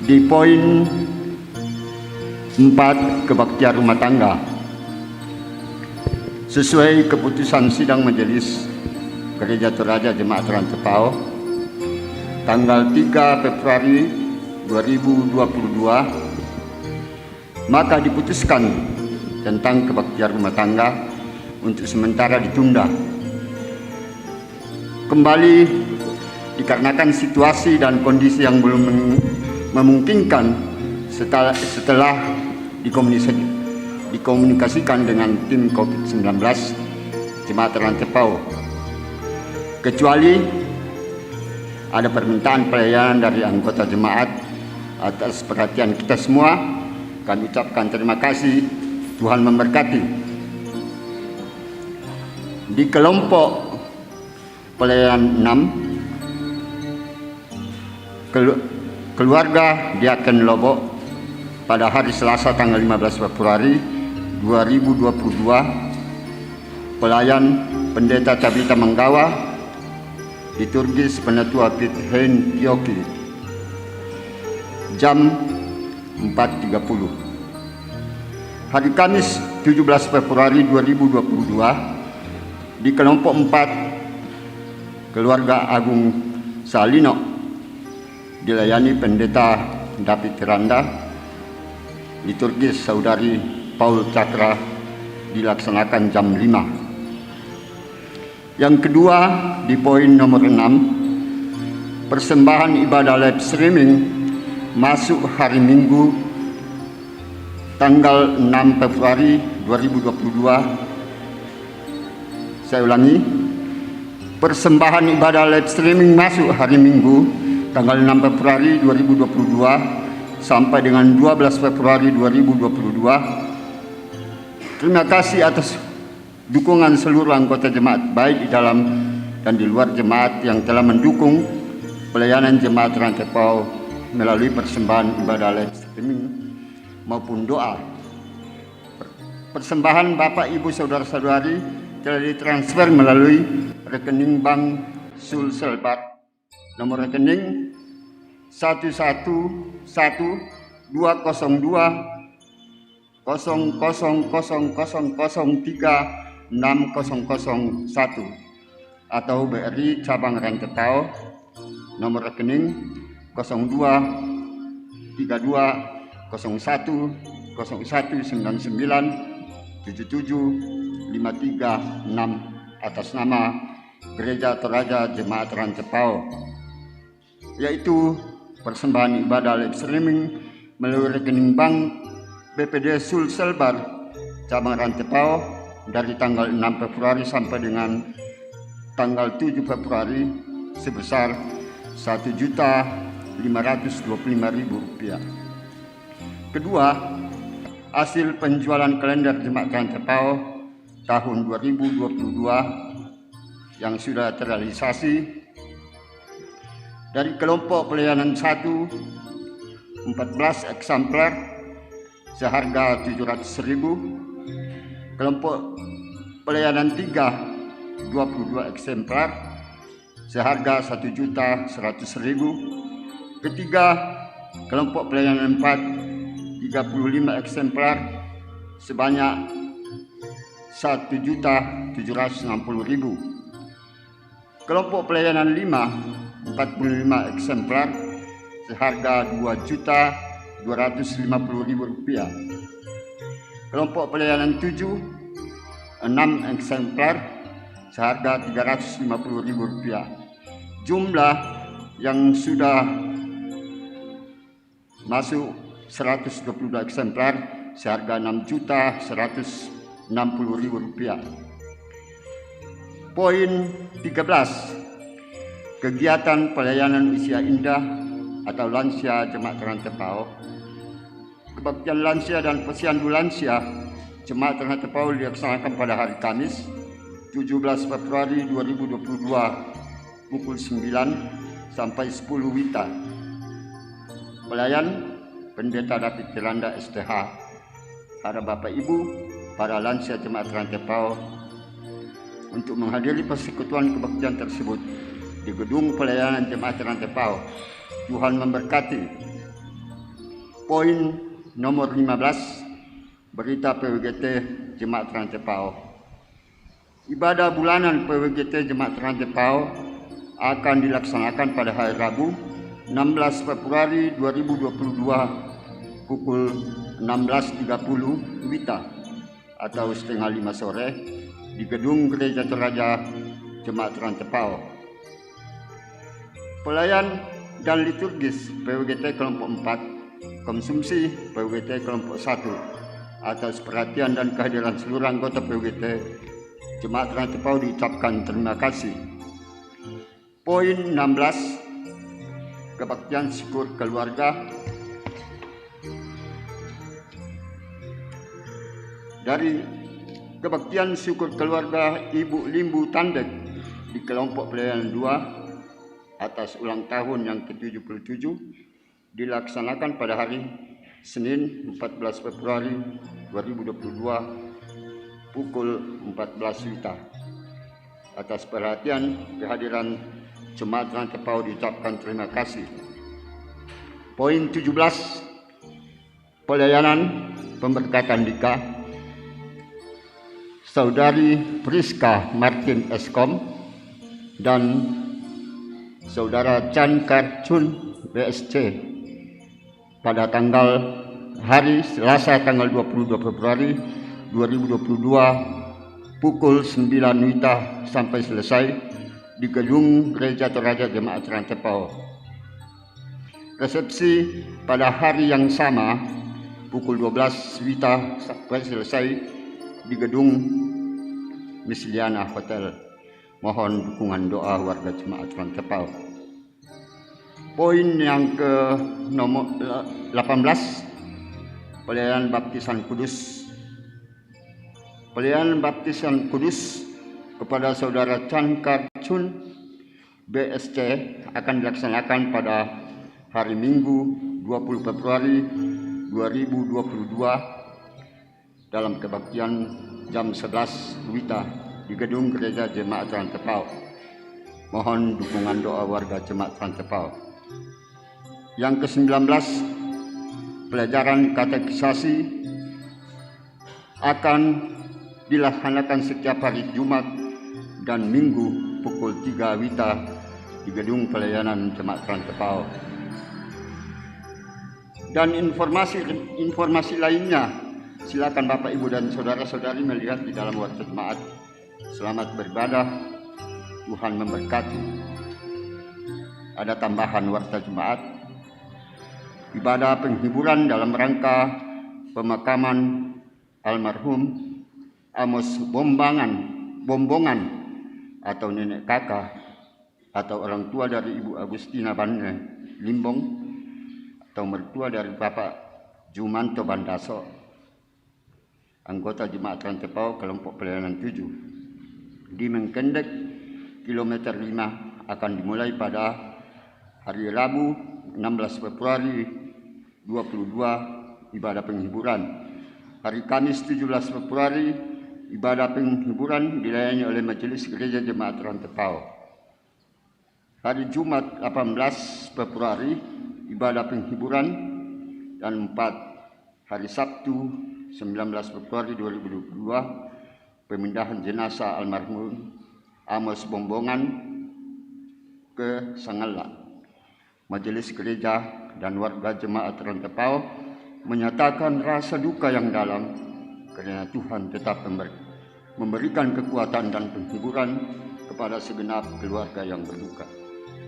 Di poin 4, kebaktian rumah tangga. Sesuai keputusan sidang Majelis Gereja Toraja Jemaat Rantepao tanggal 3 Februari 2022, maka diputuskan tentang kebaktian rumah tangga untuk sementara ditunda. Kembali dikarenakan situasi dan kondisi yang belum memungkinkan setelah dikomunikasikan dengan tim COVID-19 Jemaat Rantepao, kecuali ada permintaan pelayanan dari anggota jemaat. Atas perhatian kita semua, kami ucapkan terima kasih. Tuhan memberkati. Di kelompok pelayanan 6, keluarga Diaken Lobo pada hari Selasa tanggal 15 Februari 2022, pelayan Pendeta Tabita Menggawa, liturgis Penatua Pit Hen Tioki, jam 4.30. Hari Kamis 17 Februari 2022, di kelompok 4, keluarga Agung Salino dilayani Pendeta David Randa, liturgis Saudari Paul Cakra dilaksanakan jam 5. Yang kedua, di poin nomor 6, persembahan ibadah live streaming masuk hari Minggu tanggal 6 Februari 2022. Saya ulangi, persembahan ibadah live streaming masuk hari Minggu tanggal 6 Februari 2022 sampai dengan 12 Februari 2022. Terima kasih atas dukungan seluruh anggota jemaat, baik di dalam dan di luar jemaat, yang telah mendukung pelayanan Jemaat Rantepao melalui persembahan ibadah live streaming maupun doa. Persembahan Bapak, Ibu, Saudara-saudari telah ditransfer melalui rekening Bank Sulselbar, nomor rekening 111200000036001 atau BRI Cabang Rantepao, nomor rekening 02320101997753 atas nama Gereja Toraja Jemaat Rantepao, yaitu persembahan ibadah live streaming melalui rekening bank BPD Sulselbar Cabang Rantepao dari tanggal 6 Februari sampai dengan tanggal 7 Februari sebesar Rp1.525.000. Kedua, hasil penjualan kalender Jemaat Rantepao tahun 2022 yang sudah terrealisasi. Dari kelompok pelayanan 1, 14 eksemplar seharga 700.000. Kelompok pelayanan 3, 22 eksemplar seharga 1.100.000. Ketiga, kelompok pelayanan 4, 35 eksemplar sebanyak 1.760.000. Kelompok pelayanan 5, 45 eksemplar seharga Rp2.250.000. Kelompok pelayanan 7, 6 eksemplar seharga Rp350.000. Jumlah yang sudah masuk 122 eksemplar seharga Rp6.160.000. Poin 13, kegiatan pelayanan usia indah atau lansia Jemaat Rantepao. Kebaktian lansia dan posyandu lansia Jemaat Rantepao dilaksanakan pada hari Kamis 17 Februari 2022 pukul 9 sampai 10 WITA. Pelayan Pendeta David Randa STH. Para Bapak Ibu, para lansia Jemaat Rantepao untuk menghadiri persekutuan kebaktian tersebut di gedung pelayanan Jemaat Rantepao. Tuhan memberkati. Poin nomor 15, berita PWGT Jemaat Rantepao. Ibadah bulanan PWGT Jemaat Rantepao akan dilaksanakan pada hari Rabu 16 Februari 2022 pukul 16.30 WITA atau setengah 5 sore di Gedung Gereja Toraja Jemaat Rantepao. Pelayan dan liturgis PWGT kelompok 4, konsumsi PWGT kelompok 1 atas perhatian dan kehadiran seluruh anggota PWGT Jemaat Rantepao diucapkan terima kasih. Poin 16, kebaktian syukur keluarga. Dari kebaktian syukur keluarga Ibu Limbu Tandek di kelompok pelayanan 2 atas ulang tahun yang ke-77 dilaksanakan pada hari Senin 14 Februari 2022 pukul 14 WITA. Atas perhatian kehadiran Jemaat Rantepao diucapkan terima kasih. Poin 17, pelayanan pemberkatan Dika. Saudari Priska Martin Eskom dan Saudara Chan Karchun BSC pada hari Selasa tanggal 22 Februari 2022 pukul 9 WITA sampai selesai di Gedung Gereja Toraja Jemaat Rantepao. Resepsi pada hari yang sama pukul 12 WITA sampai selesai di Gedung Misliana Hotel. Mohon dukungan doa warga Jemaat Rantepao. Poin yang ke nomor 18, pelayanan baptisan kudus. Pelayanan baptisan kudus kepada Saudara Chan Karchun BSC akan dilaksanakan pada hari Minggu 20 Februari 2022 dalam kebaktian jam 11 WITA di Gedung Gereja Jemaat Rantepao. Mohon dukungan doa warga Jemaat Rantepao. Yang ke-19, pelajaran katekisasi akan dilaksanakan setiap hari Jumat dan Minggu pukul 3 WITA di Gedung Pelayanan Jemaat Rantepao. Dan informasi lainnya silakan Bapak Ibu dan saudara-saudari melihat di dalam warta jemaat. Selamat beribadah, Tuhan memberkati. Ada tambahan warta jemaat, ibadah penghiburan dalam rangka pemakaman almarhum Amos Bombongan atau nenek kakak atau orang tua dari Ibu Agustina Banne Limbong atau mertua dari Bapak Jumanto Bandaso, anggota Jemaat Rantepao kelompok pelayanan 7 di Mengkendek kilometer 5 akan dimulai pada hari Rabu 16 Februari 22 ibadah penghiburan. Hari Kamis 17 Februari ibadah penghiburan dilayani oleh Majelis Gereja Jemaat Rantepao. Hari Jumat 18 Februari ibadah penghiburan, dan 4 hari Sabtu 19 Februari 2022 pemindahan jenazah almarhum Amos Bombongan ke Sangala. Majelis Gereja dan warga Jemaat Rantepao menyatakan rasa duka yang dalam karena Tuhan tetap memberikan kekuatan dan penghiburan kepada segenap keluarga yang berduka.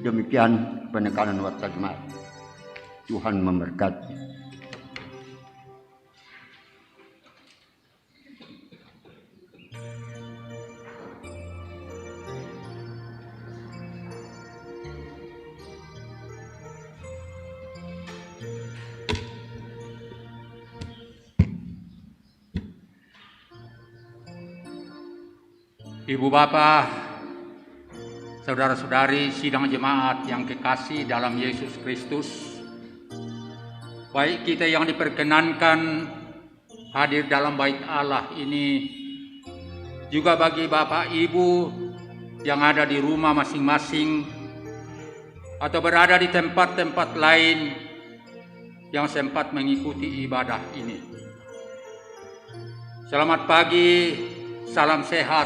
Demikian penekanan warta jemaat. Tuhan memberkati. Ibu Bapak, saudara-saudari sidang jemaat yang kekasih dalam Yesus Kristus, baik kita yang diperkenankan hadir dalam bait Allah ini, juga bagi Bapak Ibu yang ada di rumah masing-masing atau berada di tempat-tempat lain yang sempat mengikuti ibadah ini. Selamat pagi, salam sehat,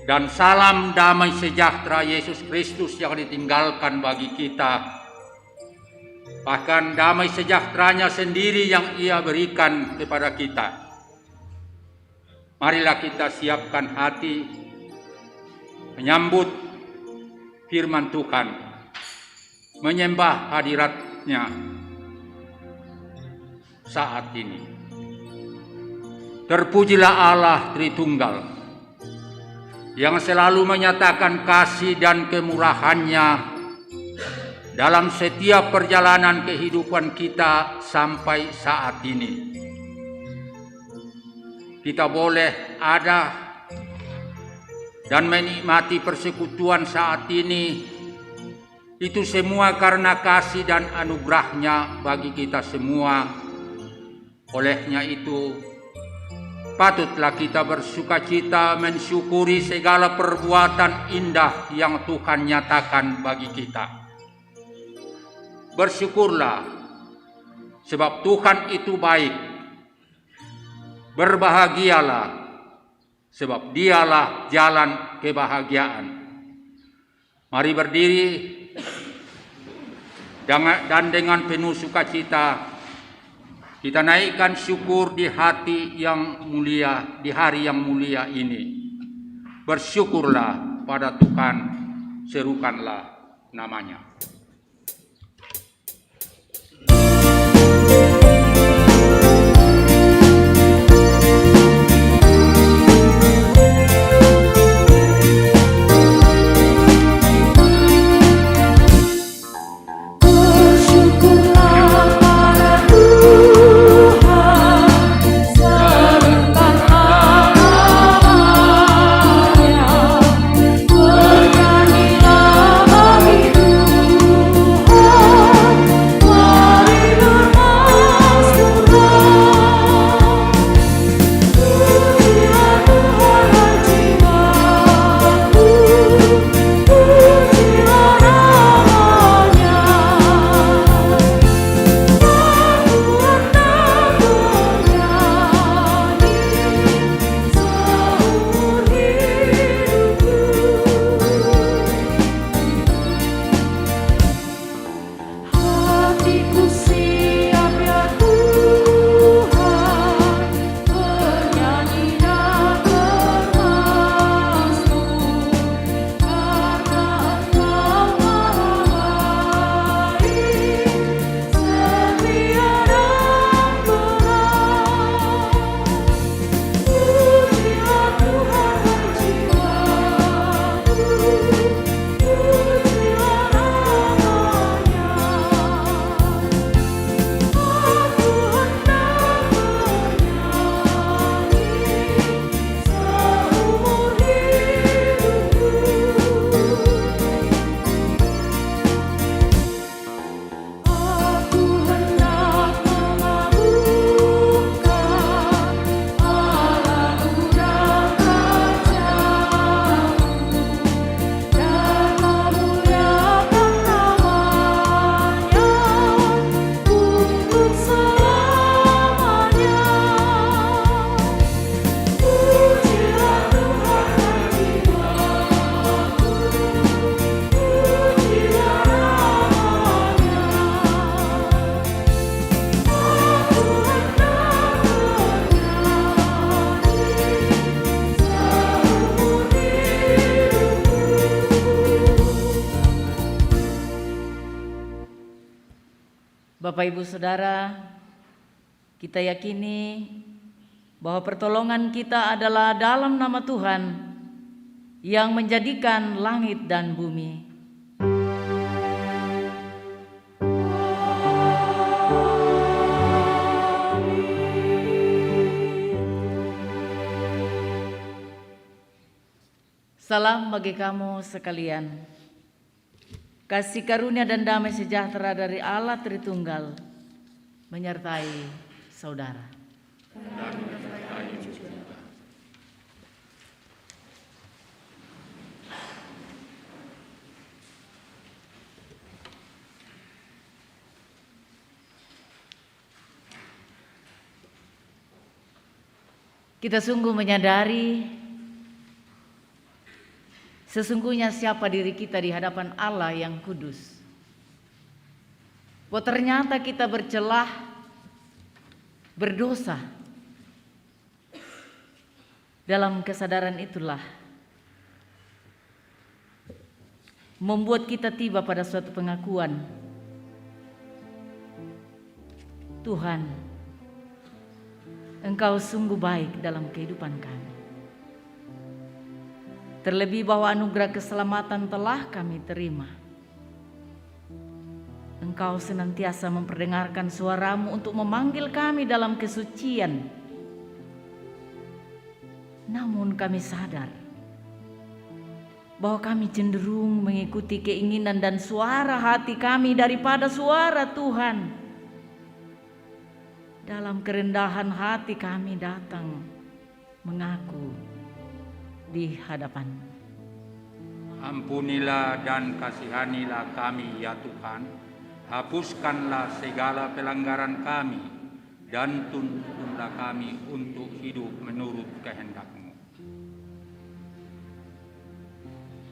dan salam damai sejahtera Yesus Kristus yang ditinggalkan bagi kita. Bahkan damai sejahteranya sendiri yang Ia berikan kepada kita. Marilah kita siapkan hati menyambut firman Tuhan, menyembah hadirat-Nya saat ini. Terpujilah Allah Tritunggal yang selalu menyatakan kasih dan kemurahan-Nya dalam setiap perjalanan kehidupan kita sampai saat ini. Kita boleh ada dan menikmati persekutuan saat ini, itu semua karena kasih dan anugerah-Nya bagi kita semua. Olehnya itu, patutlah kita bersukacita mensyukuri segala perbuatan indah yang Tuhan nyatakan bagi kita. Bersyukurlah, sebab Tuhan itu baik. Berbahagialah, sebab Dialah jalan kebahagiaan. Mari berdiri dan dengan penuh sukacita kita naikkan syukur di hati yang mulia, di hari yang mulia ini. Bersyukurlah pada Tuhan, serukanlah namanya. Bapak Ibu Saudara, kita yakini bahwa pertolongan kita adalah dalam nama Tuhan yang menjadikan langit dan bumi. Salam bagi kamu sekalian. Kasih karunia dan damai sejahtera dari Allah Tritunggal menyertai saudara. Kita sungguh menyadari sesungguhnya siapa diri kita di hadapan Allah yang kudus. Bahwa ternyata kita bercelah, berdosa. Dalam kesadaran itulah membuat kita tiba pada suatu pengakuan, Tuhan, Engkau sungguh baik dalam kehidupan kami. Terlebih bahwa anugerah keselamatan telah kami terima. Engkau senantiasa memperdengarkan suara-Mu untuk memanggil kami dalam kesucian. Namun kami sadar bahwa kami cenderung mengikuti keinginan dan suara hati kami daripada suara Tuhan. Dalam kerendahan hati kami datang mengaku di hadapan-Mu. Ampunilah dan kasihanilah kami ya Tuhan. Hapuskanlah segala pelanggaran kami dan tuntunlah kami untuk hidup menurut kehendak-Mu.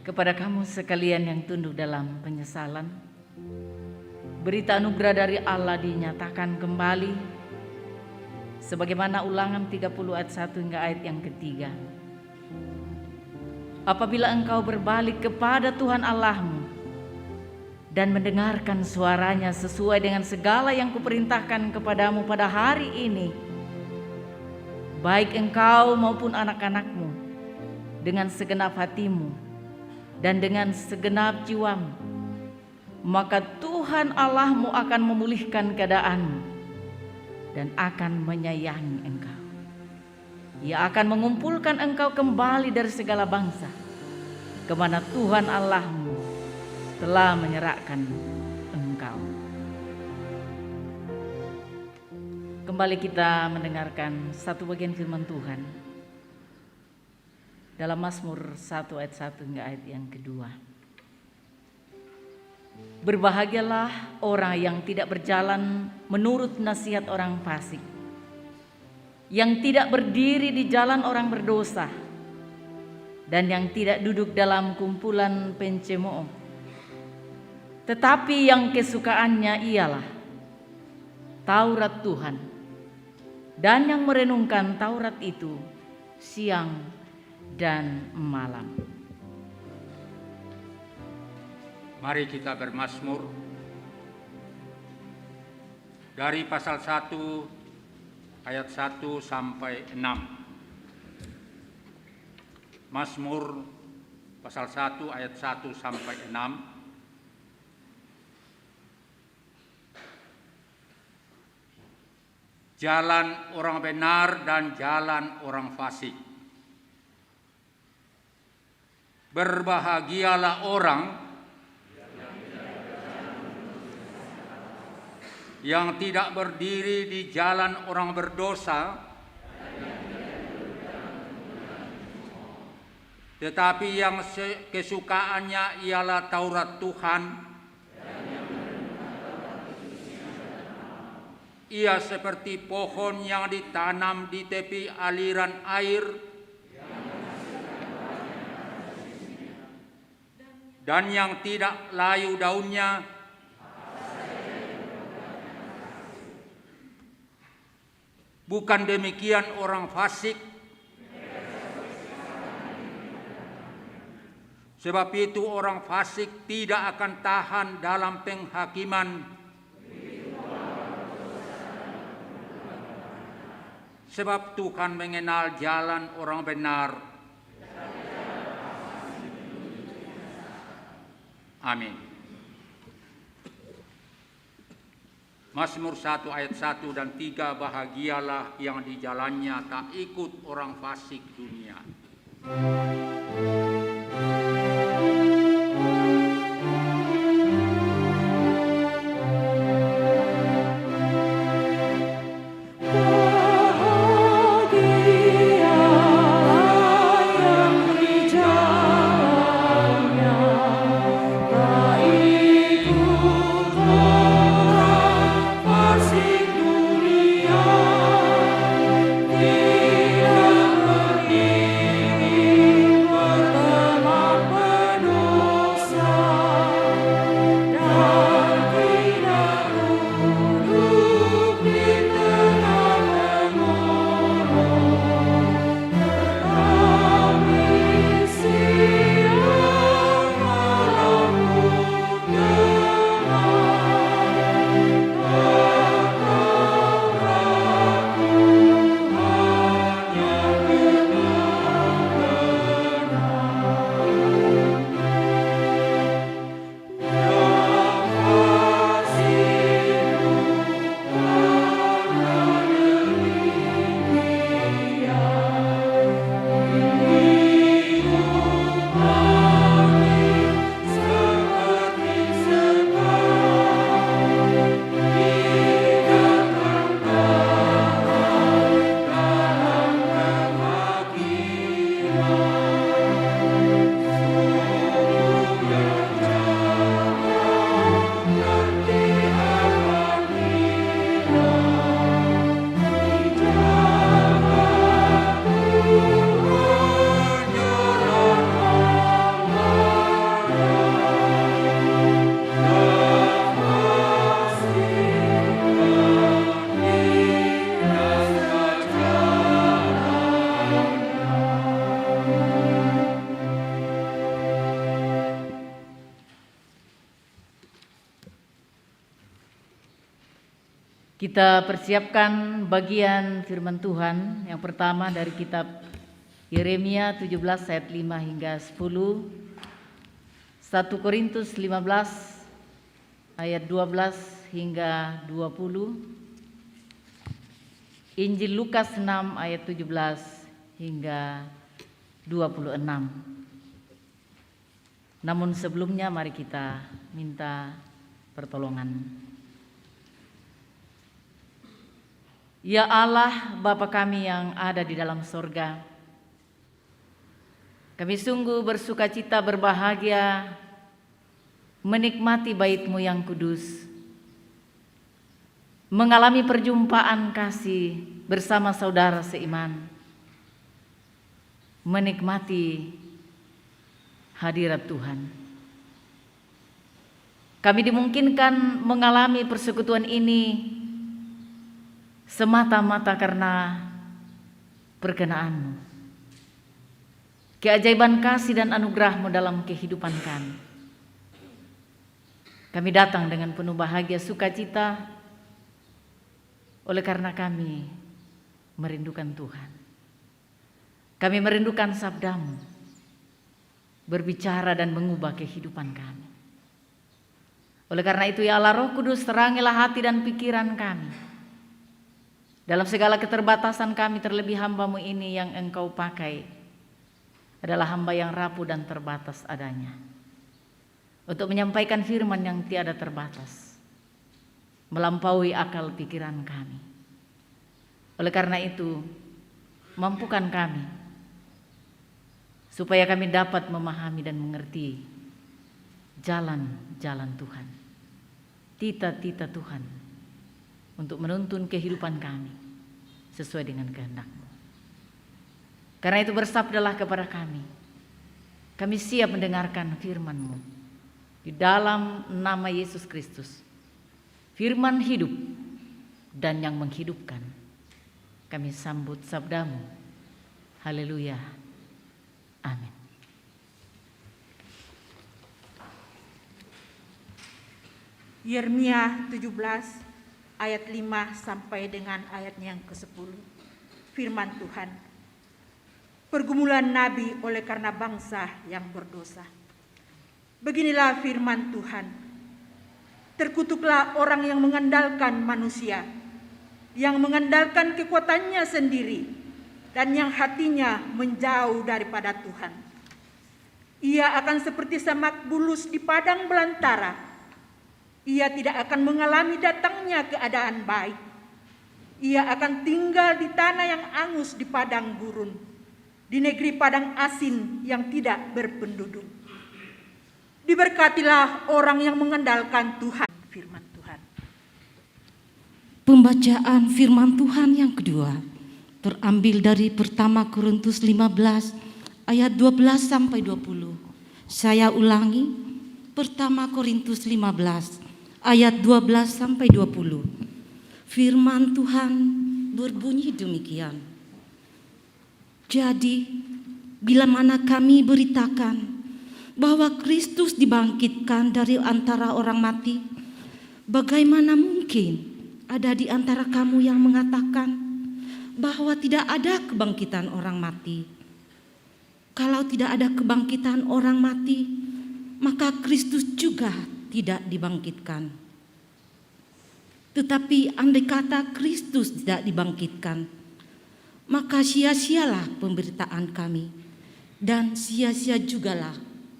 Kepada kamu sekalian yang tunduk dalam penyesalan, berita anugerah dari Allah dinyatakan kembali sebagaimana Ulangan 30 ayat 1 hingga ayat yang ketiga. Apabila engkau berbalik kepada Tuhan Allahmu dan mendengarkan suaranya sesuai dengan segala yang kuperintahkan kepadamu pada hari ini, baik engkau maupun anak-anakmu, dengan segenap hatimu dan dengan segenap jiwamu, maka Tuhan Allahmu akan memulihkan keadaanmu dan akan menyayangi engkau. Ia akan mengumpulkan engkau kembali dari segala bangsa kemana Tuhan Allahmu telah menyerahkan engkau. Kembali kita mendengarkan satu bagian firman Tuhan dalam Mazmur 1 ayat 1 hingga ayat yang kedua. Berbahagialah orang yang tidak berjalan menurut nasihat orang fasik, yang tidak berdiri di jalan orang berdosa, dan yang tidak duduk dalam kumpulan pencemooh. Tetapi yang kesukaannya ialah Taurat Tuhan, dan yang merenungkan Taurat itu siang dan malam. Mari kita bermazmur dari pasal 1 ayat 1 sampai 6. Mazmur pasal 1 ayat 1 sampai 6. Jalan orang benar dan jalan orang fasik. Berbahagialah orang yang tidak berdiri di jalan orang berdosa, tetapi yang kesukaannya ialah Taurat Tuhan. Ia seperti pohon yang ditanam di tepi aliran air, dan yang tidak layu daunnya, bukan demikian orang fasik. Sebab itu orang fasik tidak akan tahan dalam penghakiman. Sebab Tuhan mengenal jalan orang benar. Amin. Mazmur 1 ayat 1 dan 3, bahagialah yang di jalannya tak ikut orang fasik dunia. Tidak Kita persiapkan bagian firman Tuhan yang pertama dari kitab Yeremia 17 ayat 5 hingga 10, 1 Korintus 15 ayat 12 hingga 20, Injil Lukas 6 ayat 17 hingga 26. Namun sebelumnya mari kita minta pertolongan. Ya Allah, Bapa kami yang ada di dalam sorga, kami sungguh bersukacita berbahagia menikmati bait-Mu yang kudus, mengalami perjumpaan kasih bersama saudara seiman, menikmati hadirat Tuhan. Kami dimungkinkan mengalami persekutuan ini semata-mata karena perkenan-Mu, keajaiban kasih dan anugerah-Mu dalam kehidupan kami. Kami datang dengan penuh bahagia sukacita oleh karena kami merindukan Tuhan. Kami merindukan sabda-Mu berbicara dan mengubah kehidupan kami. Oleh karena itu ya Allah Roh Kudus, terangilah hati dan pikiran kami. Dalam segala keterbatasan kami, terlebih hamba-Mu ini yang Engkau pakai adalah hamba yang rapuh dan terbatas adanya, untuk menyampaikan firman yang tiada terbatas, melampaui akal pikiran kami. Oleh karena itu, mampukan kami supaya kami dapat memahami dan mengerti jalan-jalan Tuhan, tita-tita Tuhan, untuk menuntun kehidupan kami sesuai dengan kehendak-Mu. Karena itu bersabdalah kepada kami. Kami siap mendengarkan firman-Mu di dalam nama Yesus Kristus, firman hidup dan yang menghidupkan. Kami sambut sabda-Mu. Haleluya. Amin. Yeremia 17 ayat 5 sampai dengan ayatnya yang ke-10. Firman Tuhan. Pergumulan nabi oleh karena bangsa yang berdosa. Beginilah firman Tuhan. Terkutuklah orang yang mengandalkan manusia, yang mengandalkan kekuatannya sendiri, dan yang hatinya menjauh daripada Tuhan. Ia akan seperti semak bulus di padang belantara. Ia tidak akan mengalami datangnya keadaan baik. Ia akan tinggal di tanah yang angus di padang gurun, di negeri padang asin yang tidak berpenduduk. Diberkatilah orang yang mengandalkan Tuhan. Firman Tuhan. Pembacaan firman Tuhan yang kedua terambil dari pertama Korintus 15 ayat 12 sampai 20. Saya ulangi, pertama Korintus 15 ayat 12 sampai 20. Firman Tuhan berbunyi demikian. Jadi, bila mana kami beritakan bahwa Kristus dibangkitkan dari antara orang mati, bagaimana mungkin ada di antara kamu yang mengatakan bahwa tidak ada kebangkitan orang mati? Kalau tidak ada kebangkitan orang mati, maka Kristus juga tidak dibangkitkan. Tetapi andai kata Kristus tidak dibangkitkan, maka sia-sialah pemberitaan kami dan sia-sia jugalah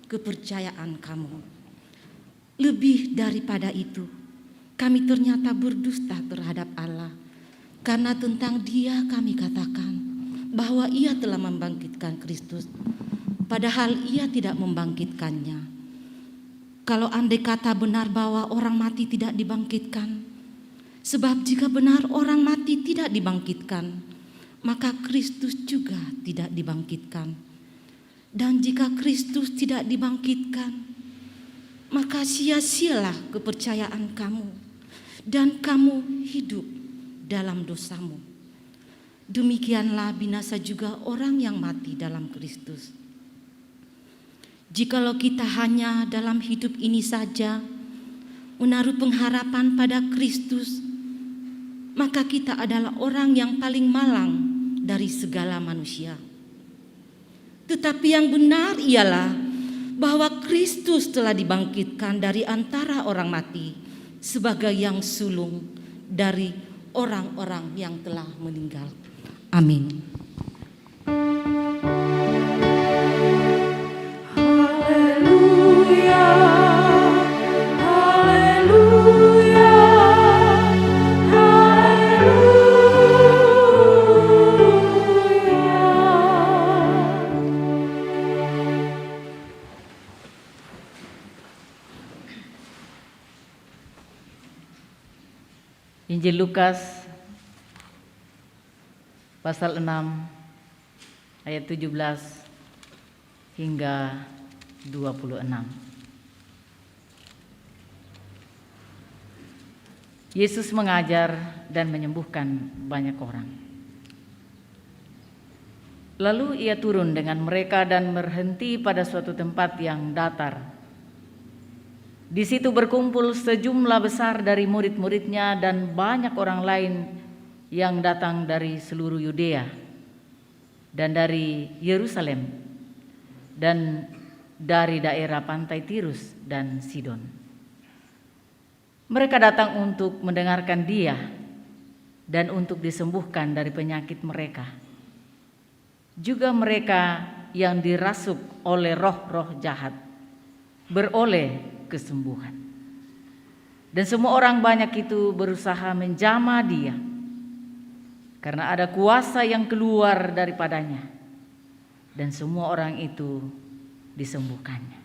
kepercayaan kamu. Lebih daripada itu, kami ternyata berdusta terhadap Allah, karena tentang Dia kami katakan bahwa Ia telah membangkitkan Kristus, padahal Ia tidak membangkitkannya. Kalau andai kata benar bahwa orang mati tidak dibangkitkan, sebab jika benar orang mati tidak dibangkitkan, maka Kristus juga tidak dibangkitkan. Dan jika Kristus tidak dibangkitkan, maka sia-sialah kepercayaan kamu, dan kamu hidup dalam dosamu. Demikianlah binasa juga orang yang mati dalam Kristus. Jikalau kita hanya dalam hidup ini saja menaruh pengharapan pada Kristus, maka kita adalah orang yang paling malang dari segala manusia. Tetapi yang benar ialah bahwa Kristus telah dibangkitkan dari antara orang mati sebagai yang sulung dari orang-orang yang telah meninggal. Amin. Injil Lukas pasal 6 ayat 17 hingga 26. Yesus mengajar dan menyembuhkan banyak orang. Lalu ia turun dengan mereka dan berhenti pada suatu tempat yang datar. Di situ berkumpul sejumlah besar dari murid-muridnya dan banyak orang lain yang datang dari seluruh Yudea dan dari Yerusalem dan dari daerah pantai Tirus dan Sidon. Mereka datang untuk mendengarkan Dia dan untuk disembuhkan dari penyakit mereka. Juga mereka yang dirasuk oleh roh-roh jahat beroleh kesembuhan. Dan semua orang banyak itu berusaha menjamah Dia, karena ada kuasa yang keluar daripadanya, dan semua orang itu disembuhkannya.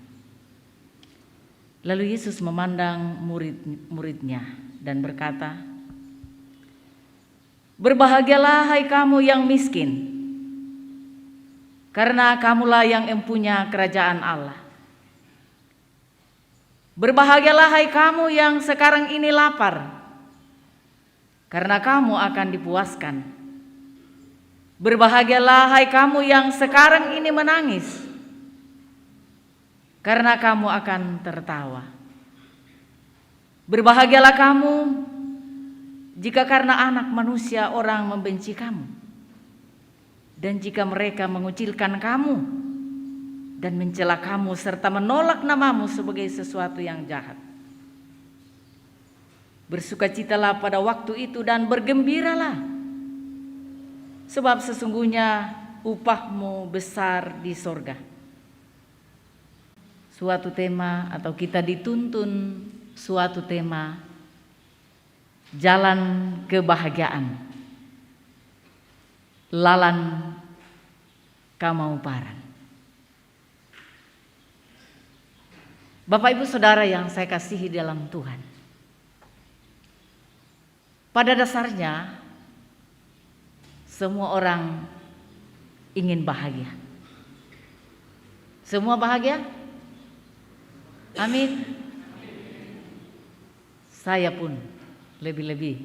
Lalu Yesus memandang murid-muridnya dan berkata, "Berbahagialah hai kamu yang miskin, karena kamulah yang empunya kerajaan Allah. Berbahagialah hai kamu yang sekarang ini lapar, karena kamu akan dipuaskan. Berbahagialah hai kamu yang sekarang ini menangis, karena kamu akan tertawa. Berbahagialah kamu jika karena Anak Manusia orang membenci kamu, dan jika mereka mengucilkan kamu dan mencela kamu serta menolak namamu sebagai sesuatu yang jahat. Bersukacitalah pada waktu itu dan bergembiralah, sebab sesungguhnya upahmu besar di sorga." Suatu tema atau kita dituntun suatu tema, jalan kebahagiaan, lalan kamauparan. Bapak Ibu Saudara yang saya kasihi dalam Tuhan, pada dasarnya semua orang ingin bahagia. Semua bahagia? Amin. Saya pun lebih-lebih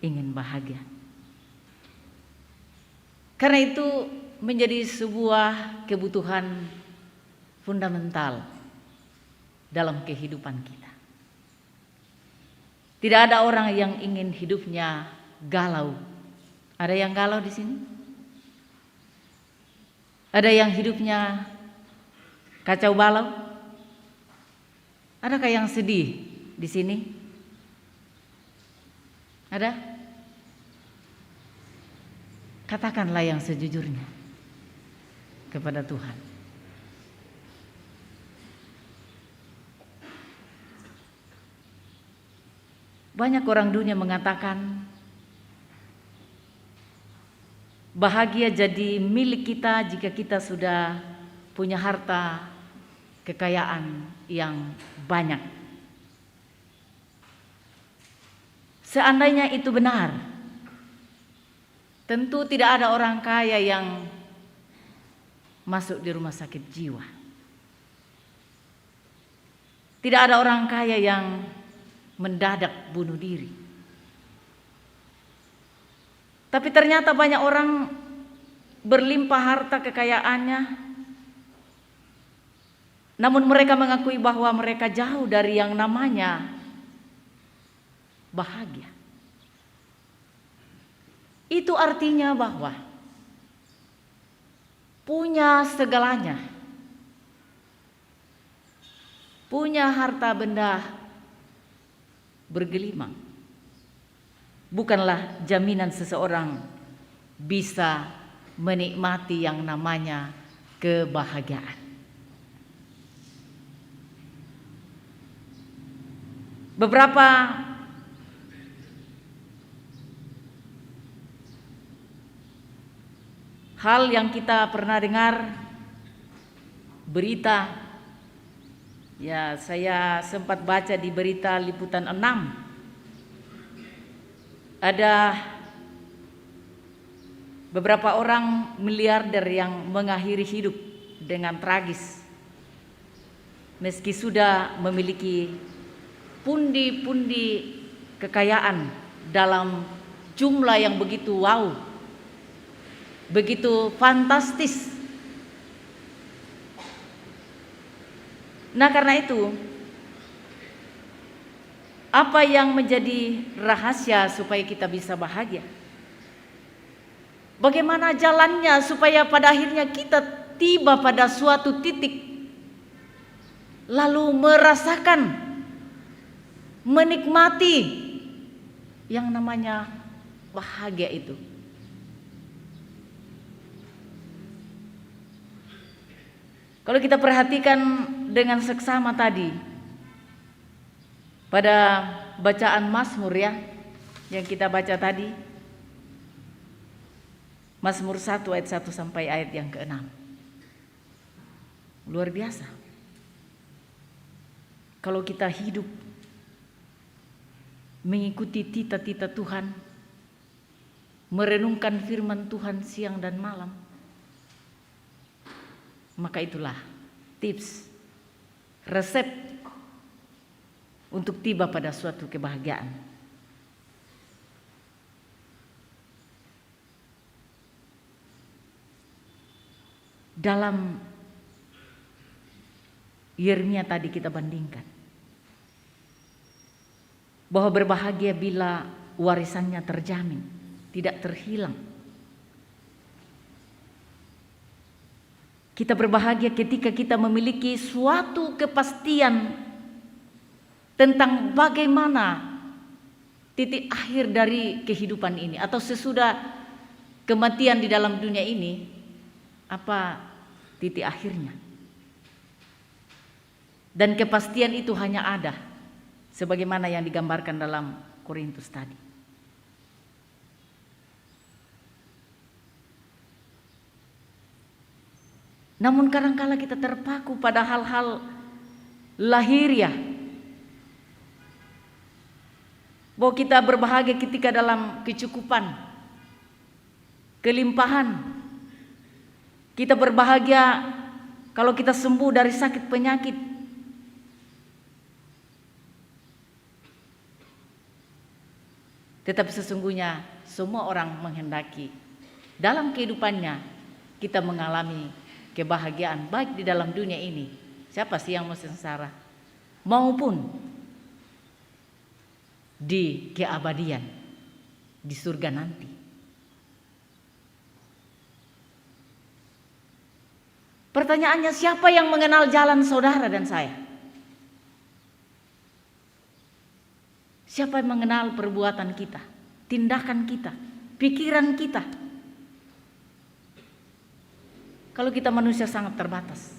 ingin bahagia. Karena itu menjadi sebuah kebutuhan fundamental dalam kehidupan kita. Tidak ada orang yang ingin hidupnya galau. Ada yang galau di sini? Ada yang hidupnya kacau balau? Adakah yang sedih di sini? Ada? Katakanlah yang sejujurnya kepada Tuhan. Banyak orang dunia mengatakan bahagia jadi milik kita jika kita sudah punya harta kekayaan yang banyak. Seandainya itu benar, tentu tidak ada orang kaya yang masuk di rumah sakit jiwa. Tidak ada orang kaya yang mendadak bunuh diri. Tapi ternyata banyak orang berlimpah harta kekayaannya, namun mereka mengakui bahwa mereka jauh dari yang namanya bahagia. Itu artinya bahwa punya segalanya, punya harta benda bergelimang, bukanlah jaminan seseorang bisa menikmati yang namanya kebahagiaan. Beberapa hal yang kita pernah dengar berita, ya saya sempat baca di berita liputan 6, ada beberapa orang miliarder yang mengakhiri hidup dengan tragis meski sudah memiliki pundi-pundi kekayaan dalam jumlah yang begitu wow, begitu fantastis. Nah, karena itu, apa yang menjadi rahasia supaya kita bisa bahagia? Bagaimana jalannya supaya pada akhirnya kita tiba pada suatu titik lalu merasakan, menikmati yang namanya bahagia itu? Kalau kita perhatikan dengan seksama tadi pada bacaan Mazmur ya, yang kita baca tadi, Mazmur 1 ayat 1 sampai ayat yang ke-6. Luar biasa. Kalau kita hidup mengikuti tita-tita Tuhan, merenungkan firman Tuhan siang dan malam, maka itulah tips, resep untuk tiba pada suatu kebahagiaan. Dalam Yeremia tadi kita bandingkan bahwa berbahagia bila warisannya terjamin, tidak terhilang. Kita berbahagia ketika kita memiliki suatu kepastian tentang bagaimana titik akhir dari kehidupan ini, atau sesudah kematian di dalam dunia ini, apa titik akhirnya. Dan kepastian itu hanya ada sebagaimana yang digambarkan dalam Korintus tadi. Namun kadangkala kita terpaku pada hal-hal lahiriah, bahwa kita berbahagia ketika dalam kecukupan, kelimpahan. Kita berbahagia kalau kita sembuh dari sakit penyakit. Tetapi sesungguhnya semua orang menghendaki dalam kehidupannya kita mengalami kebahagiaan, baik di dalam dunia ini. Siapa sih yang mau sengsara? Maupun di keabadian, di surga nanti. Pertanyaannya, siapa yang mengenal jalan saudara dan saya? Siapa yang mengenal perbuatan kita, tindakan kita, pikiran kita? Kalau kita manusia sangat terbatas.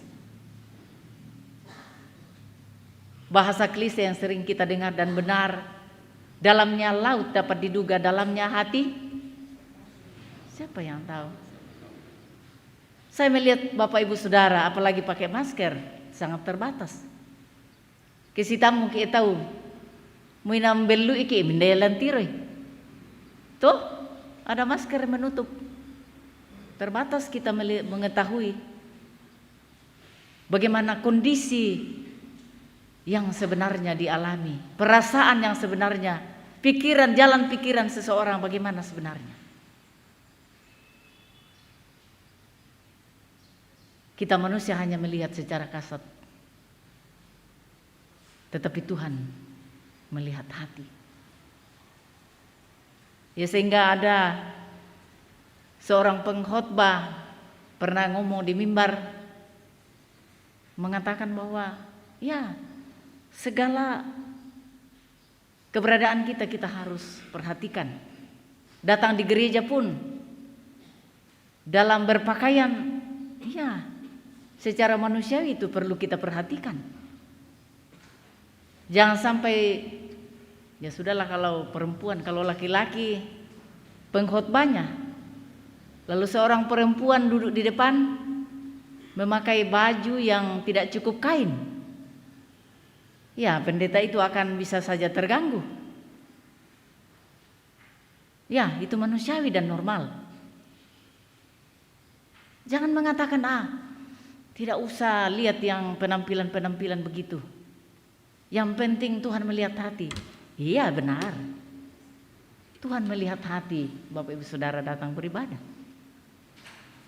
Bahasa klise yang sering kita dengar dan benar, dalamnya laut dapat diduga, dalamnya hati. Siapa yang tahu? Saya melihat Bapak Ibu Saudara, apalagi pakai masker, sangat terbatas. Kisitamu kita tahu, muinam belu iki mendelan tiroy. Tuh, ada masker menutup. Terbatas kita mengetahui bagaimana kondisi yang sebenarnya dialami, perasaan yang sebenarnya, pikiran, jalan pikiran seseorang bagaimana sebenarnya. Kita manusia hanya melihat secara kasat, tetapi Tuhan melihat hati. Ya, sehingga ada Seorang pengkhotbah pernah ngomong di mimbar, mengatakan bahwa ya segala keberadaan kita harus perhatikan. Datang di gereja pun dalam berpakaian, ya secara manusiawi itu perlu kita perhatikan. Jangan sampai, ya sudahlah kalau perempuan, kalau laki-laki pengkhotbahnya, lalu seorang perempuan duduk di depan memakai baju yang tidak cukup kain. Ya, pendeta itu akan bisa saja terganggu. Ya, itu manusiawi dan normal. Jangan mengatakan, tidak usah lihat yang penampilan-penampilan begitu. Yang penting Tuhan melihat hati. Iya, benar. Tuhan melihat hati Bapak Ibu Saudara datang beribadah.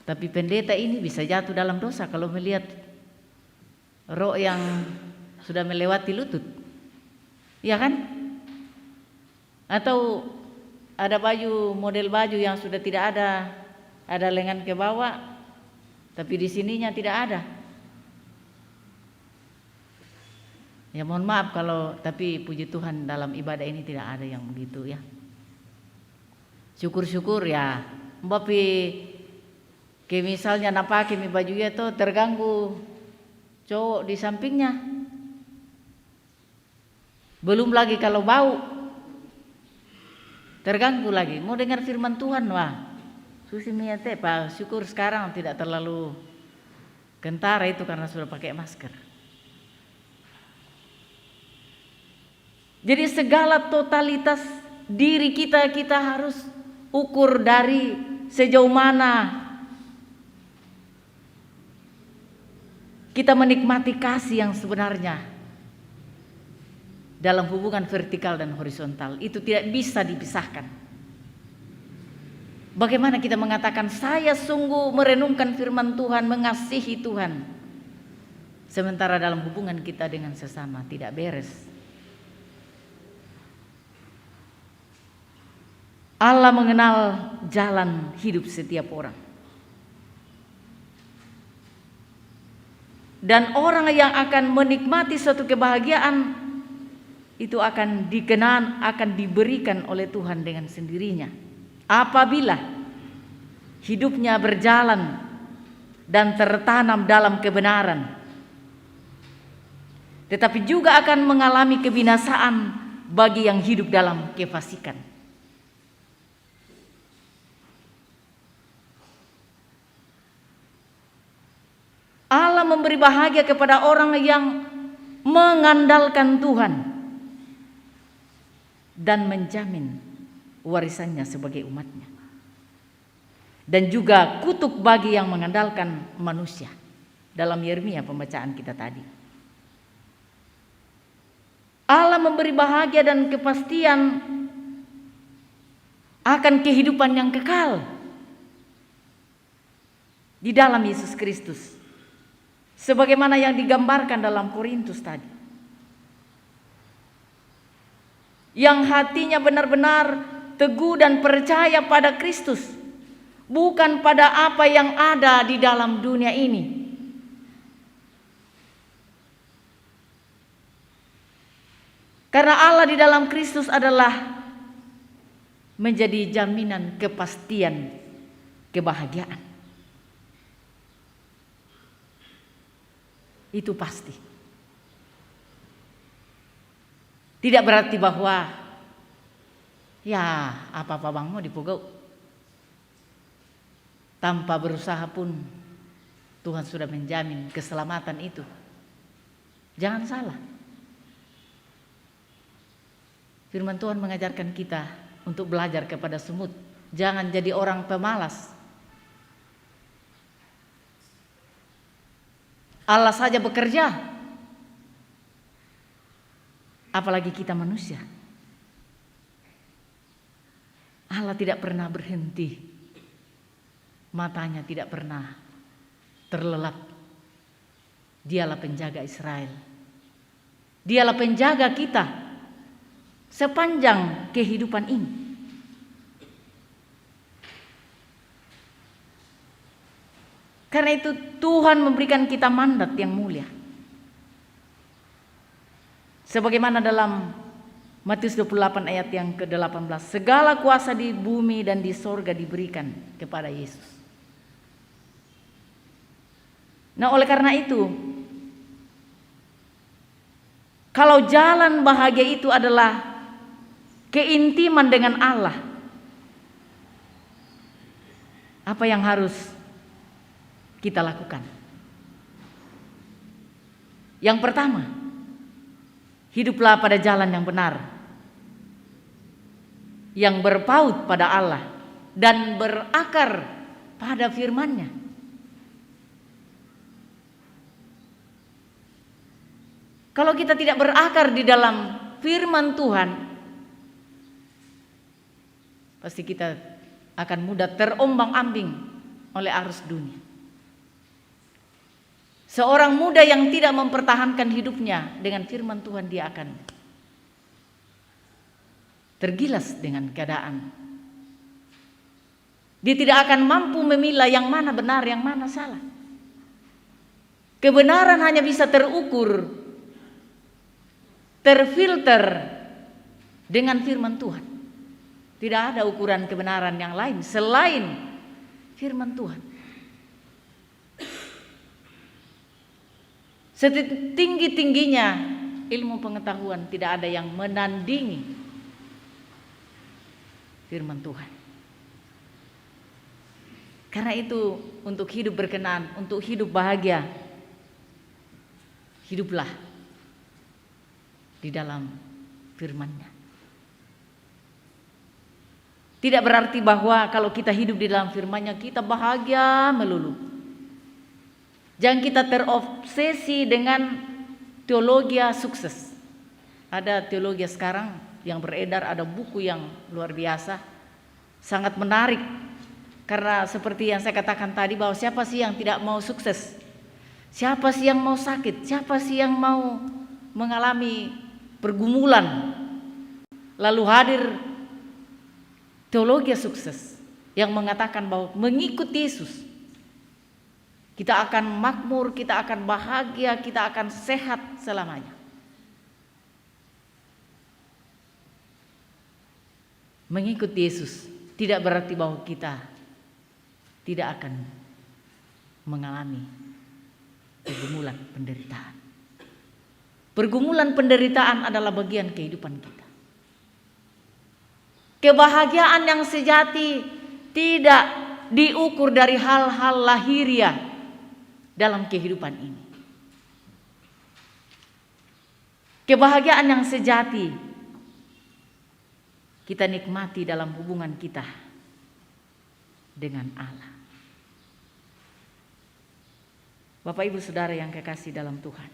Tapi pendeta ini bisa jatuh dalam dosa kalau melihat roh yang sudah melewati lutut. Ya kan? Atau ada model baju yang sudah tidak ada lengan ke bawah, tapi di sininya tidak ada. Ya mohon maaf tapi puji Tuhan dalam ibadah ini tidak ada yang begitu ya. Syukur-syukur ya. Tapi misalnya napake mi baju itu terganggu cowok di sampingnya. Belum lagi kalau bau terganggu lagi. Mau dengar firman Tuhan, wah susi miate Pak. Syukur sekarang tidak terlalu kentara itu karena sudah pakai masker. Jadi segala totalitas diri kita harus ukur dari sejauh mana kita menikmati kasih yang sebenarnya dalam hubungan vertikal dan horizontal. Itu tidak bisa dipisahkan. Bagaimana kita mengatakan saya sungguh merenungkan firman Tuhan, mengasihi Tuhan, sementara dalam hubungan kita dengan sesama tidak beres. Allah mengenal jalan hidup setiap orang. Dan orang yang akan menikmati suatu kebahagiaan itu akan diberikan oleh Tuhan dengan sendirinya. Apabila hidupnya berjalan dan tertanam dalam kebenaran. Tetapi juga akan mengalami kebinasaan bagi yang hidup dalam kefasikan. Allah memberi bahagia kepada orang yang mengandalkan Tuhan dan menjamin warisannya sebagai umatnya. Dan juga kutuk bagi yang mengandalkan manusia. Dalam Yeremia pembacaan kita tadi. Allah memberi bahagia dan kepastian akan kehidupan yang kekal di dalam Yesus Kristus. Sebagaimana yang digambarkan dalam Korintus tadi. Yang hatinya benar-benar teguh dan percaya pada Kristus, bukan pada apa yang ada di dalam dunia ini. Karena Allah di dalam Kristus adalah menjadi jaminan kepastian kebahagiaan. Itu pasti. Tidak berarti bahwa ya apa-apa bang mau dipugau. Tanpa berusaha pun Tuhan sudah menjamin keselamatan itu. Jangan salah. Firman Tuhan mengajarkan kita untuk belajar kepada semut. Jangan jadi orang pemalas. Allah saja bekerja, apalagi kita manusia. Allah tidak pernah berhenti, matanya tidak pernah terlelap. Dialah penjaga Israel, dialah penjaga kita sepanjang kehidupan ini. Karena itu Tuhan memberikan kita mandat yang mulia. Sebagaimana dalam Matius 28 ayat yang ke-18, segala kuasa di bumi dan di sorga diberikan kepada Yesus. Nah, oleh karena itu, kalau jalan bahagia itu adalah keintiman dengan Allah, apa yang harus kita lakukan? Yang pertama, hiduplah pada jalan yang benar, yang berpaut pada Allah dan berakar pada firman-Nya. Kalau kita tidak berakar di dalam firman Tuhan, pasti kita akan mudah terombang-ambing oleh arus dunia. Seorang muda yang tidak mempertahankan hidupnya dengan firman Tuhan, dia akan tergilas dengan keadaan. Dia tidak akan mampu memilah yang mana benar, yang mana salah. Kebenaran hanya bisa terukur, terfilter dengan firman Tuhan. Tidak ada ukuran kebenaran yang lain selain firman Tuhan. Setinggi-tingginya ilmu pengetahuan, tidak ada yang menandingi firman Tuhan. Karena itu, untuk hidup berkenan, untuk hidup bahagia, hiduplah di dalam firman-Nya. Tidak berarti bahwa kalau kita hidup di dalam firman-Nya kita bahagia melulu. Jangan kita terobsesi dengan teologi sukses. Ada teologi sekarang yang beredar, ada buku yang luar biasa, sangat menarik. Karena seperti yang saya katakan tadi, bahwa siapa sih yang tidak mau sukses? Siapa sih yang mau sakit? Siapa sih yang mau mengalami pergumulan? Lalu hadir teologi sukses yang mengatakan bahwa mengikuti Yesus kita akan makmur, kita akan bahagia, kita akan sehat selamanya. Mengikuti Yesus tidak berarti bahwa kita tidak akan mengalami pergumulan penderitaan. Pergumulan penderitaan adalah bagian kehidupan kita. Kebahagiaan yang sejati tidak diukur dari hal-hal lahiriah dalam kehidupan ini. Kebahagiaan yang sejati kita nikmati dalam hubungan kita dengan Allah. Bapak Ibu Saudara yang kekasih dalam Tuhan,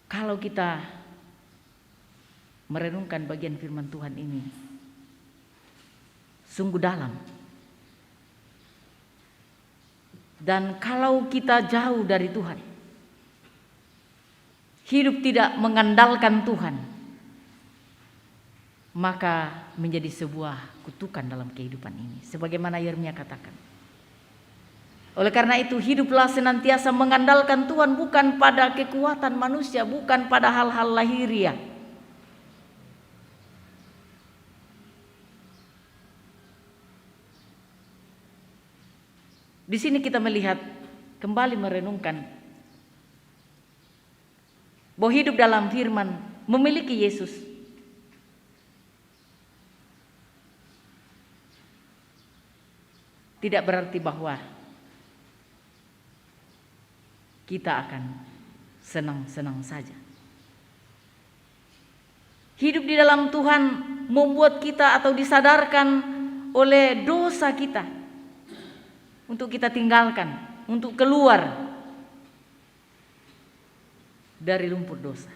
kalau kita merenungkan bagian firman Tuhan ini sungguh dalam, dan kalau kita jauh dari Tuhan, hidup tidak mengandalkan Tuhan, maka menjadi sebuah kutukan dalam kehidupan ini. Sebagaimana Yeremia katakan. Oleh karena itu, hiduplah senantiasa mengandalkan Tuhan, bukan pada kekuatan manusia, bukan pada hal-hal lahiriah. Di sini kita melihat, kembali merenungkan bahwa hidup dalam firman, memiliki Yesus, tidak berarti bahwa kita akan senang-senang saja. Hidup di dalam Tuhan membuat kita atau disadarkan oleh dosa kita untuk kita tinggalkan, untuk keluar dari lumpur dosa.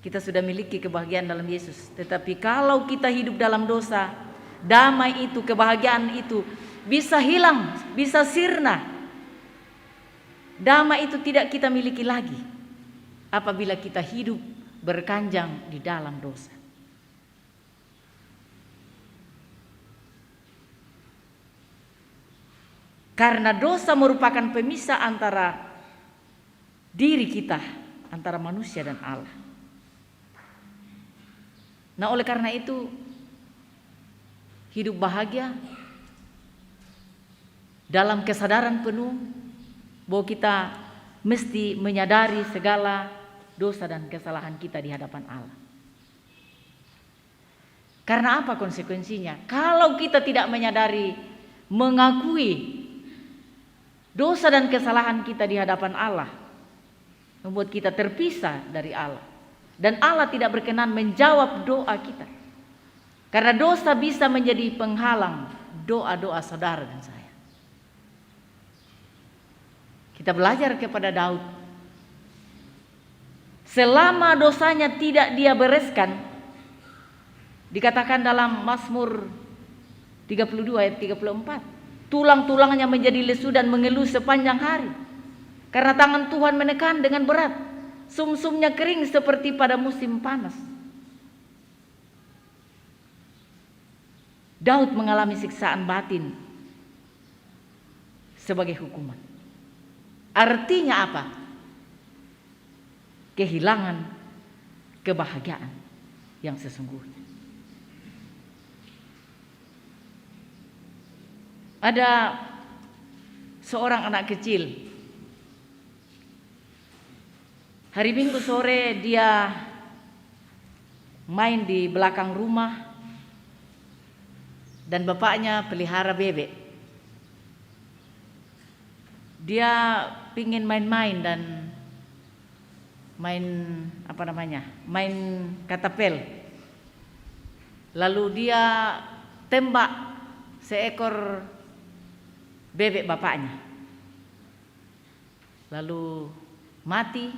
Kita sudah miliki kebahagiaan dalam Yesus, tetapi kalau kita hidup dalam dosa, damai itu, kebahagiaan itu bisa hilang, bisa sirna. Damai itu tidak kita miliki lagi apabila kita hidup berkanjang di dalam dosa. Karena dosa merupakan pemisah antara diri kita, antara manusia dan Allah. Nah, oleh karena itu hidup bahagia dalam kesadaran penuh bahwa kita mesti menyadari segala dosa dan kesalahan kita di hadapan Allah. Karena apa konsekuensinya? Kalau kita tidak menyadari, mengakui dosa dan kesalahan kita di hadapan Allah, membuat kita terpisah dari Allah. Dan Allah tidak berkenan menjawab doa kita. Karena dosa bisa menjadi penghalang doa-doa saudara dan saya. Kita belajar kepada Daud. Selama dosanya tidak dia bereskan, dikatakan dalam Mazmur 32 ayat 34, tulang-tulangnya menjadi lesu dan mengeluh sepanjang hari. Karena tangan Tuhan menekan dengan berat, sumsumnya kering seperti pada musim panas. Daud mengalami siksaan batin sebagai hukuman. Artinya apa? Kehilangan kebahagiaan yang sesungguhnya. Ada seorang anak kecil. Hari Minggu sore dia main di belakang rumah dan bapaknya pelihara bebek. Dia pingin main-main dan main katapel. Lalu dia tembak seekor bebek bapaknya. Lalu mati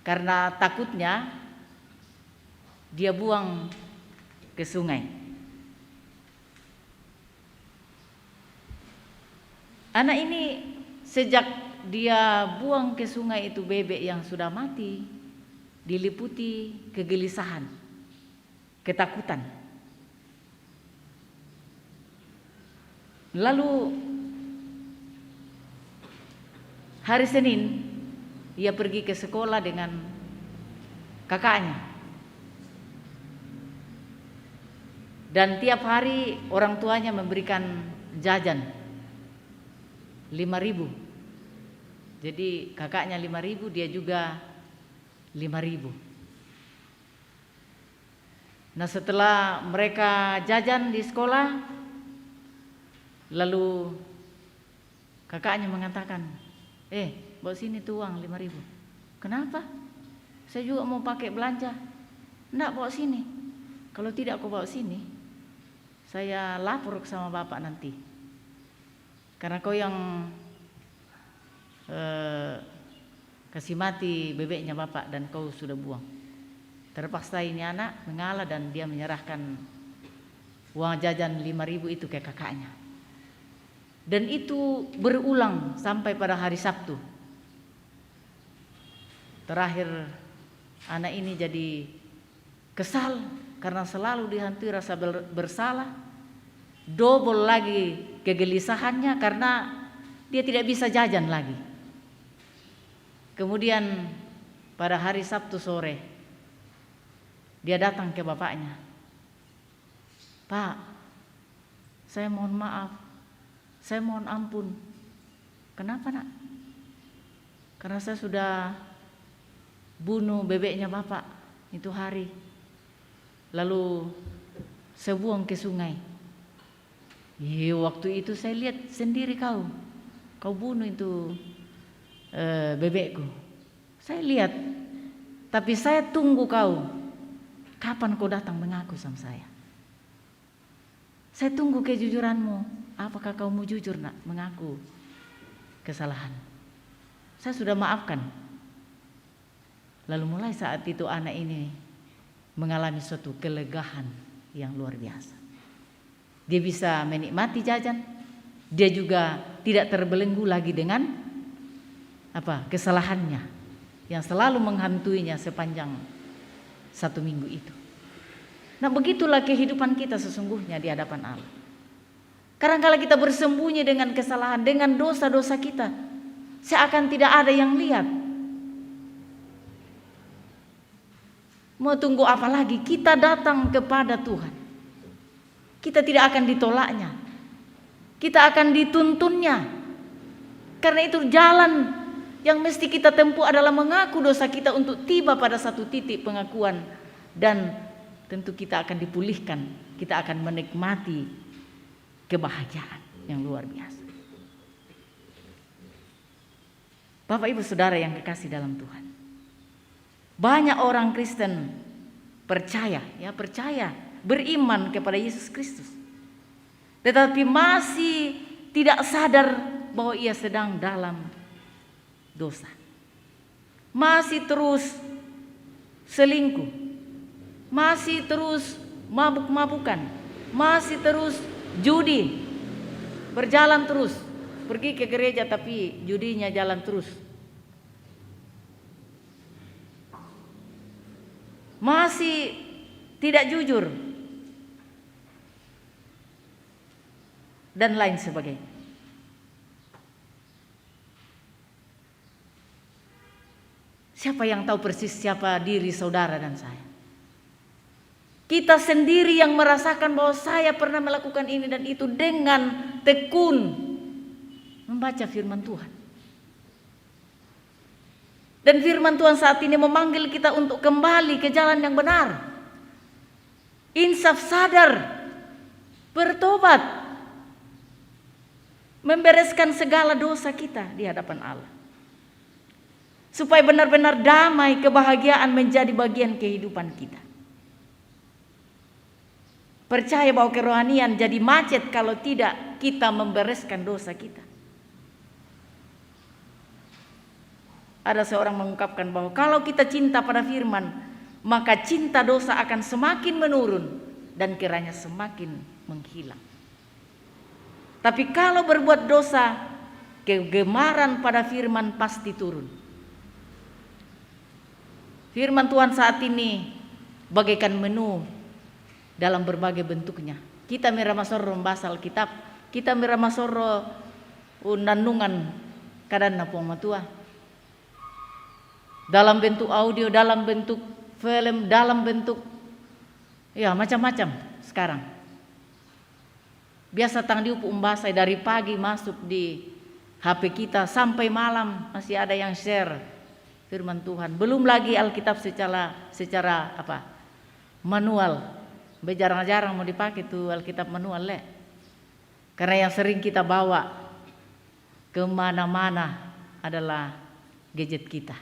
karena takutnya dia buang ke sungai. Anak ini sejak dia buang ke sungai itu bebek yang sudah mati, diliputi kegelisahan, ketakutan. Lalu hari Senin ia pergi ke sekolah dengan kakaknya. Dan tiap hari orang tuanya memberikan jajan 5.000. Jadi kakaknya 5.000, dia juga 5.000. Nah, setelah mereka jajan di sekolah, lalu kakaknya mengatakan, bawa sini tuh uang 5.000. Kenapa? Saya juga mau pakai belanja. Enggak, bawa sini. Kalau tidak kau bawa sini, saya lapor sama bapak nanti. Karena kau yang kasih mati bebeknya bapak dan kau sudah buang. Terpaksa ini anak mengalah dan dia menyerahkan uang jajan 5.000 itu ke kakaknya. Dan itu berulang sampai pada hari Sabtu. Terakhir anak ini jadi kesal karena selalu dihantui rasa bersalah. Double lagi kegelisahannya karena dia tidak bisa jajan lagi. Kemudian pada hari Sabtu sore dia datang ke bapaknya. Pak, saya mohon maaf, saya mohon ampun. Kenapa nak? Karena saya sudah bunuh bebeknya bapak itu hari. Lalu saya buang ke sungai. Waktu itu saya lihat sendiri kau bunuh itu bebekku. Saya lihat, tapi saya tunggu kau. Kapan kau datang mengaku sama saya? Saya tunggu kejujuranmu. Apakah kau mau jujur nak mengaku kesalahan? Saya sudah maafkan. Lalu mulai saat itu anak ini mengalami suatu kelegaan yang luar biasa. Dia bisa menikmati jajan. Dia juga tidak terbelenggu lagi dengan kesalahannya yang selalu menghantuinya sepanjang 1 minggu itu. Nah, begitulah kehidupan kita sesungguhnya di hadapan Allah. Kadang-kala kita bersembunyi dengan kesalahan, dengan dosa-dosa kita, seakan tidak ada yang lihat. Mau tunggu apa lagi? Kita datang kepada Tuhan. Kita tidak akan ditolaknya. Kita akan dituntunnya. Karena itu jalan yang mesti kita tempuh adalah mengaku dosa kita untuk tiba pada satu titik pengakuan. Dan tentu kita akan dipulihkan. Kita akan menikmati kebahagiaan yang luar biasa. Bapak Ibu Saudara yang kekasih dalam Tuhan. Banyak orang Kristen percaya, beriman kepada Yesus Kristus. Tetapi masih tidak sadar bahwa ia sedang dalam dosa. Masih terus selingkuh. Masih terus mabuk-mabukan. Masih terus judi. Berjalan terus. Pergi ke gereja tapi judinya jalan terus. Masih tidak jujur. Dan lain sebagainya. Siapa yang tahu persis siapa diri saudara dan saya? Kita sendiri yang merasakan bahwa saya pernah melakukan ini dan itu dengan tekun membaca firman Tuhan. Dan firman Tuhan saat ini memanggil kita untuk kembali ke jalan yang benar. Insaf, sadar, bertobat, membereskan segala dosa kita di hadapan Allah. Supaya benar-benar damai, kebahagiaan menjadi bagian kehidupan kita. Percaya bahwa kerohanian jadi macet kalau tidak kita membereskan dosa kita. Ada seorang mengungkapkan bahwa kalau kita cinta pada firman, maka cinta dosa akan semakin menurun dan kiranya semakin menghilang. Tapi kalau berbuat dosa, kegemaran pada firman pasti turun. Firman Tuhan saat ini bagaikan menu dalam berbagai bentuknya. Kita miramasoro membahas Alkitab, kita miramasoro undanungan kadana pematua. Dalam bentuk audio, dalam bentuk film, dalam bentuk ya macam-macam sekarang. Biasa tang diupu umbasai dari pagi masuk di HP kita sampai malam masih ada yang share firman Tuhan. Belum lagi Alkitab secara apa? Manual. Jarang-jarang mau dipakai tuh Alkitab manual le. Karena yang sering kita bawa kemana-mana adalah gadget kita.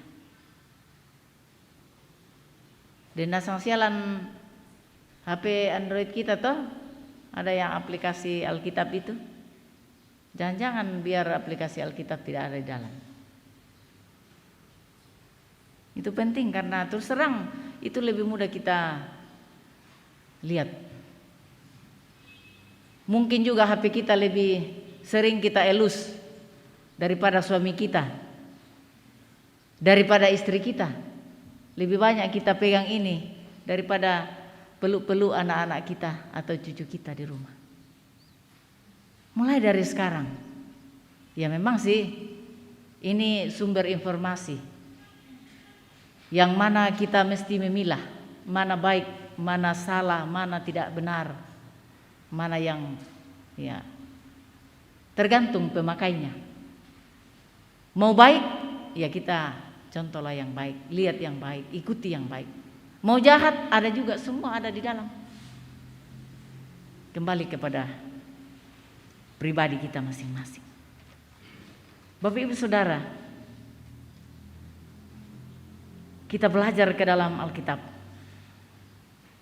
Dan sialan HP Android kita toh ada yang aplikasi Alkitab itu. Jangan-jangan biar aplikasi Alkitab tidak ada di dalam. Itu penting karena terus terang itu lebih mudah kita lihat. Mungkin juga HP kita lebih sering kita elus daripada suami kita, daripada istri kita. Lebih banyak kita pegang ini daripada peluk-peluk anak-anak kita atau cucu kita di rumah. Mulai dari sekarang. Ya memang sih ini sumber informasi yang mana kita mesti memilah, mana baik, mana salah, mana tidak benar, mana yang ya tergantung pemakainya. Mau baik ya kita contohlah yang baik, lihat yang baik, ikuti yang baik. Mau jahat ada juga, semua ada di dalam. Kembali kepada pribadi kita masing-masing. Bapak Ibu Saudara, kita belajar ke dalam Alkitab.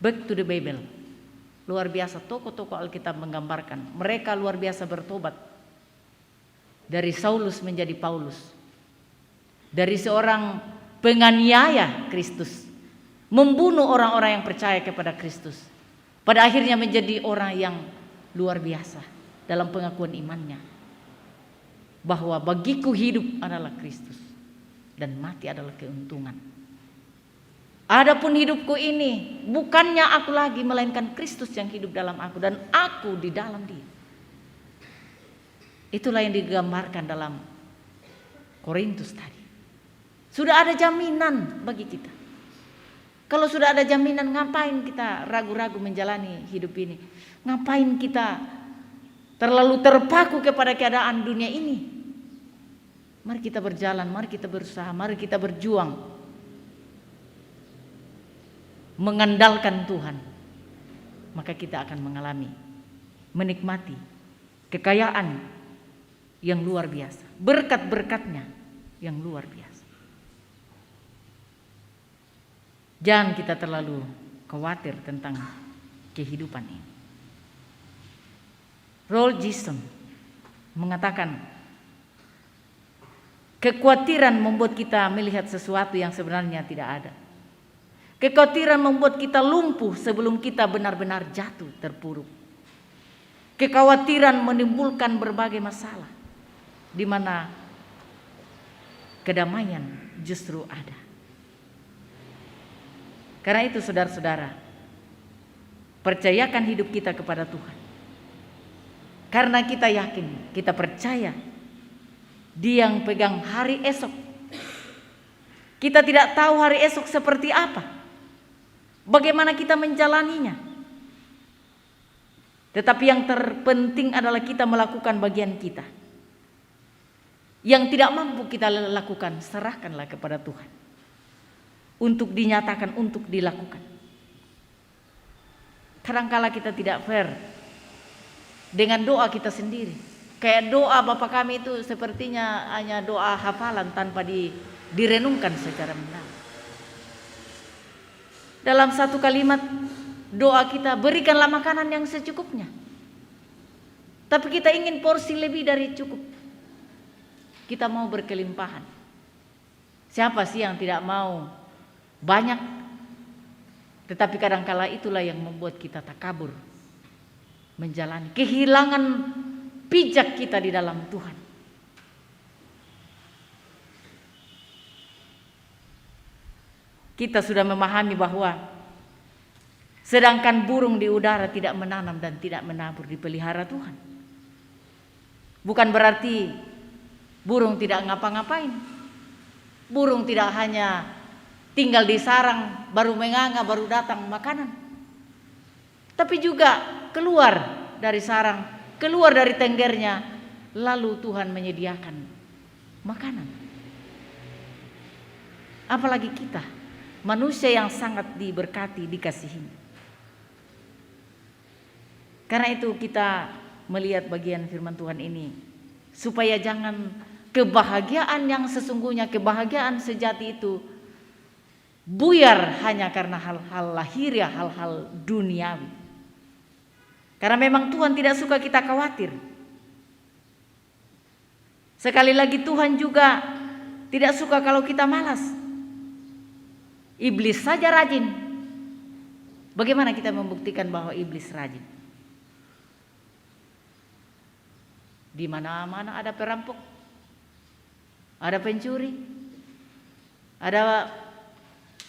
Back to the Bible. Luar biasa tokoh-tokoh Alkitab menggambarkan. Mereka luar biasa bertobat. Dari Saulus menjadi Paulus. Dari seorang penganiaya Kristus, membunuh orang-orang yang percaya kepada Kristus, pada akhirnya menjadi orang yang luar biasa dalam pengakuan imannya, bahwa bagiku hidup adalah Kristus dan mati adalah keuntungan. Adapun hidupku ini bukannya aku lagi, melainkan Kristus yang hidup dalam aku dan aku di dalam Dia. Itulah yang digambarkan dalam Korintus tadi. Sudah ada jaminan bagi kita. Kalau sudah ada jaminan, ngapain kita ragu-ragu menjalani hidup ini? Ngapain kita terlalu terpaku kepada keadaan dunia ini? Mari kita berjalan, mari kita berusaha, mari kita berjuang mengandalkan Tuhan. Maka kita akan mengalami, menikmati kekayaan yang luar biasa, berkat-berkatnya yang luar biasa. Jangan kita terlalu khawatir tentang kehidupan ini. Roald Jackson mengatakan, kekhawatiran membuat kita melihat sesuatu yang sebenarnya tidak ada. Kekhawatiran membuat kita lumpuh sebelum kita benar-benar jatuh terpuruk. Kekhawatiran menimbulkan berbagai masalah, di mana kedamaian justru ada. Karena itu saudara-saudara, percayakan hidup kita kepada Tuhan. Karena kita yakin, kita percaya Dia yang pegang hari esok. Kita tidak tahu hari esok seperti apa, bagaimana kita menjalaninya. Tetapi yang terpenting adalah kita melakukan bagian kita. Yang tidak mampu kita lakukan, serahkanlah kepada Tuhan untuk dinyatakan, untuk dilakukan. Kadangkala kita tidak fair dengan doa kita sendiri. Kayak doa Bapa kami itu sepertinya hanya doa hafalan tanpa direnungkan secara mendalam. Dalam satu kalimat doa kita, berikanlah makanan yang secukupnya. Tapi kita ingin porsi lebih dari cukup. Kita mau berkelimpahan. Siapa sih yang tidak mau banyak? Tetapi kadangkala itulah yang membuat kita takabur menjalani, kehilangan pijak kita di dalam Tuhan. Kita sudah memahami bahwa sedangkan burung di udara tidak menanam dan tidak menabur, dipelihara Tuhan. Bukan berarti burung tidak ngapa-ngapain. Burung tidak hanya tinggal di sarang, baru menganga, baru datang makanan. Tapi juga keluar dari sarang, keluar dari tenggernya, lalu Tuhan menyediakan makanan. Apalagi kita, manusia yang sangat diberkati, dikasihi. Karena itu kita melihat bagian firman Tuhan ini, supaya jangan kebahagiaan yang sesungguhnya, kebahagiaan sejati itu buyar hanya karena hal-hal lahiriah, hal-hal duniawi. Karena memang Tuhan tidak suka kita khawatir. Sekali lagi Tuhan juga tidak suka kalau kita malas. Iblis saja rajin. Bagaimana kita membuktikan bahwa iblis rajin? Di mana-mana ada perampok, ada pencuri, ada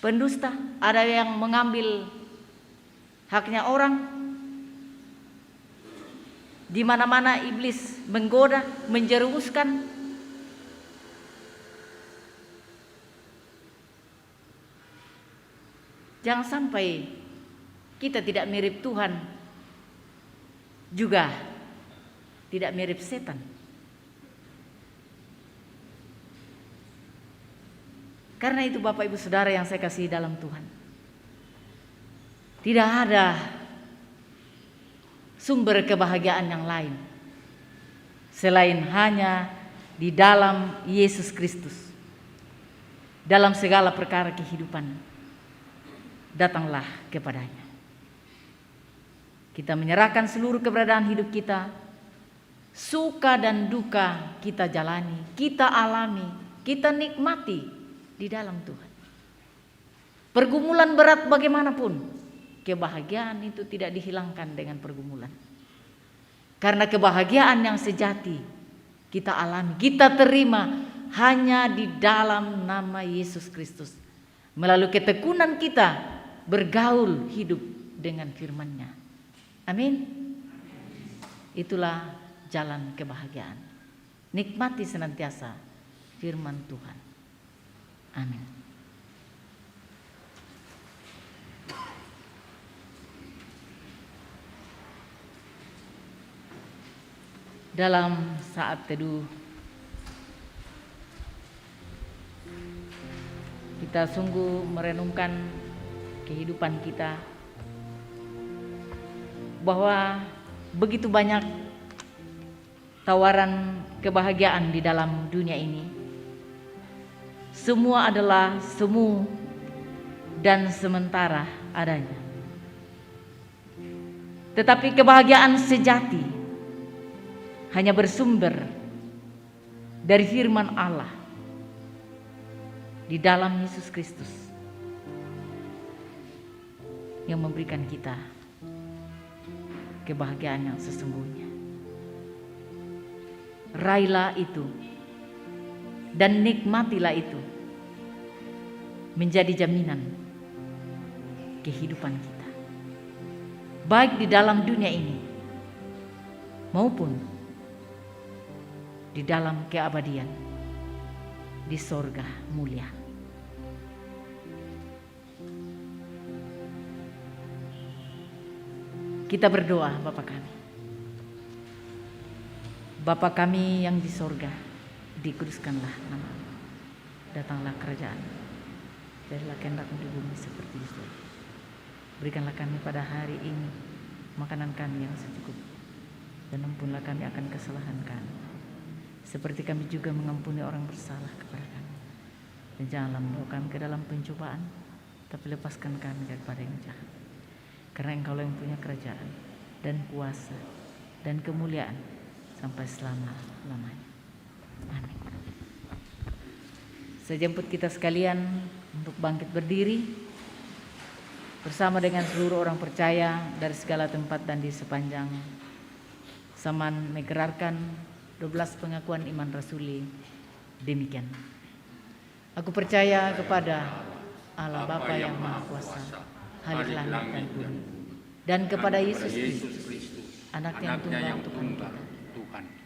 pendusta, ada yang mengambil haknya orang. Di mana-mana iblis menggoda, menjerumuskan. Jangan sampai kita tidak mirip Tuhan, juga tidak mirip setan. Karena itu Bapak Ibu Saudara yang saya kasihi dalam Tuhan, tidak ada sumber kebahagiaan yang lain selain hanya di dalam Yesus Kristus. Dalam segala perkara kehidupan, datanglah kepadanya. Kita menyerahkan seluruh keberadaan hidup kita, suka dan duka kita jalani, kita alami, kita nikmati di dalam Tuhan. Pergumulan berat bagaimanapun, kebahagiaan itu tidak dihilangkan dengan pergumulan. Karena kebahagiaan yang sejati kita alami, kita terima hanya di dalam nama Yesus Kristus. melalui ketekunan kita bergaul hidup dengan firman-Nya. Amin. Itulah jalan kebahagiaan. Nikmati senantiasa firman Tuhan. Amin. Dalam saat teduh, kita sungguh merenungkan kehidupan kita, bahwa begitu banyak tawaran kebahagiaan di dalam dunia ini. Semua adalah semu dan sementara adanya. Tetapi kebahagiaan sejati hanya bersumber dari firman Allah di dalam Yesus Kristus yang memberikan kita kebahagiaan yang sesungguhnya. Raihlah itu dan nikmatilah itu, menjadi jaminan kehidupan kita, baik di dalam dunia ini maupun di dalam keabadian di sorga mulia. Kita berdoa. Bapa kami, Bapa kami yang di sorga, dikuduskanlah nama-Mu, datanglah kerajaan, jadilah kehendak-Mu di bumi seperti di surga. Berikanlah kami pada hari ini makanan kami yang secukupnya, dan ampunlah kami akan kesalahan kami, seperti kami juga mengampuni orang bersalah kepada kami. Dan janganlah membawa kami ke dalam pencobaan, tapi lepaskan kami daripada yang jahat. Karena Engkau yang punya kerajaan dan kuasa dan kemuliaan sampai selama-lamanya. Amin. Saya jemput kita sekalian untuk bangkit berdiri bersama dengan seluruh orang percaya dari segala tempat dan di sepanjang zaman mengerarkan 12 pengakuan iman rasuli. Demikian. Aku percaya kepada Allah Bapa yang Maha Kuasa, Halik langit dan bumi, dan kepada Yesus Kristus, Anak yang tunggal Tuhan kita,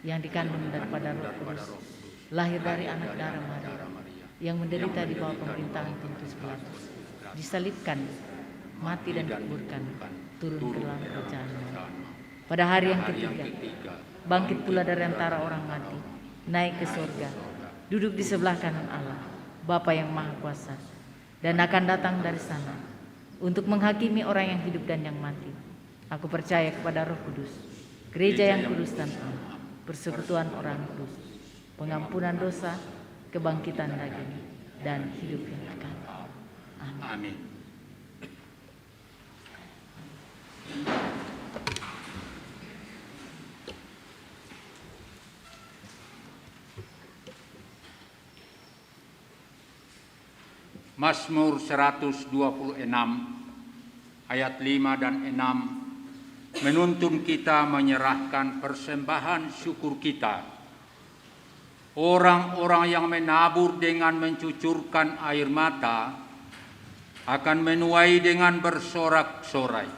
yang dikandung daripada Roh Kudus, lahir dari anak darah Maria, yang menderita di bawah pemerintahan Pontius Pilatus, disalibkan, mati dan dikuburkan, turun ke dalam kerajaan Allah. Pada hari yang ketiga, bangkit pula dari antara orang mati, naik ke surga, duduk di sebelah kanan Allah, Bapa yang Maha Kuasa, dan akan datang dari sana untuk menghakimi orang yang hidup dan yang mati. Aku percaya kepada Roh Kudus, gereja yang kudus dan penuh, persekutuan orang kudus, pengampunan dosa, kebangkitan daging, dan hidup yang kekal. Amin. Mazmur 126 ayat 5 dan 6 menuntun kita menyerahkan persembahan syukur kita. Orang-orang yang menabur dengan mencucurkan air mata akan menuai dengan bersorak-sorai.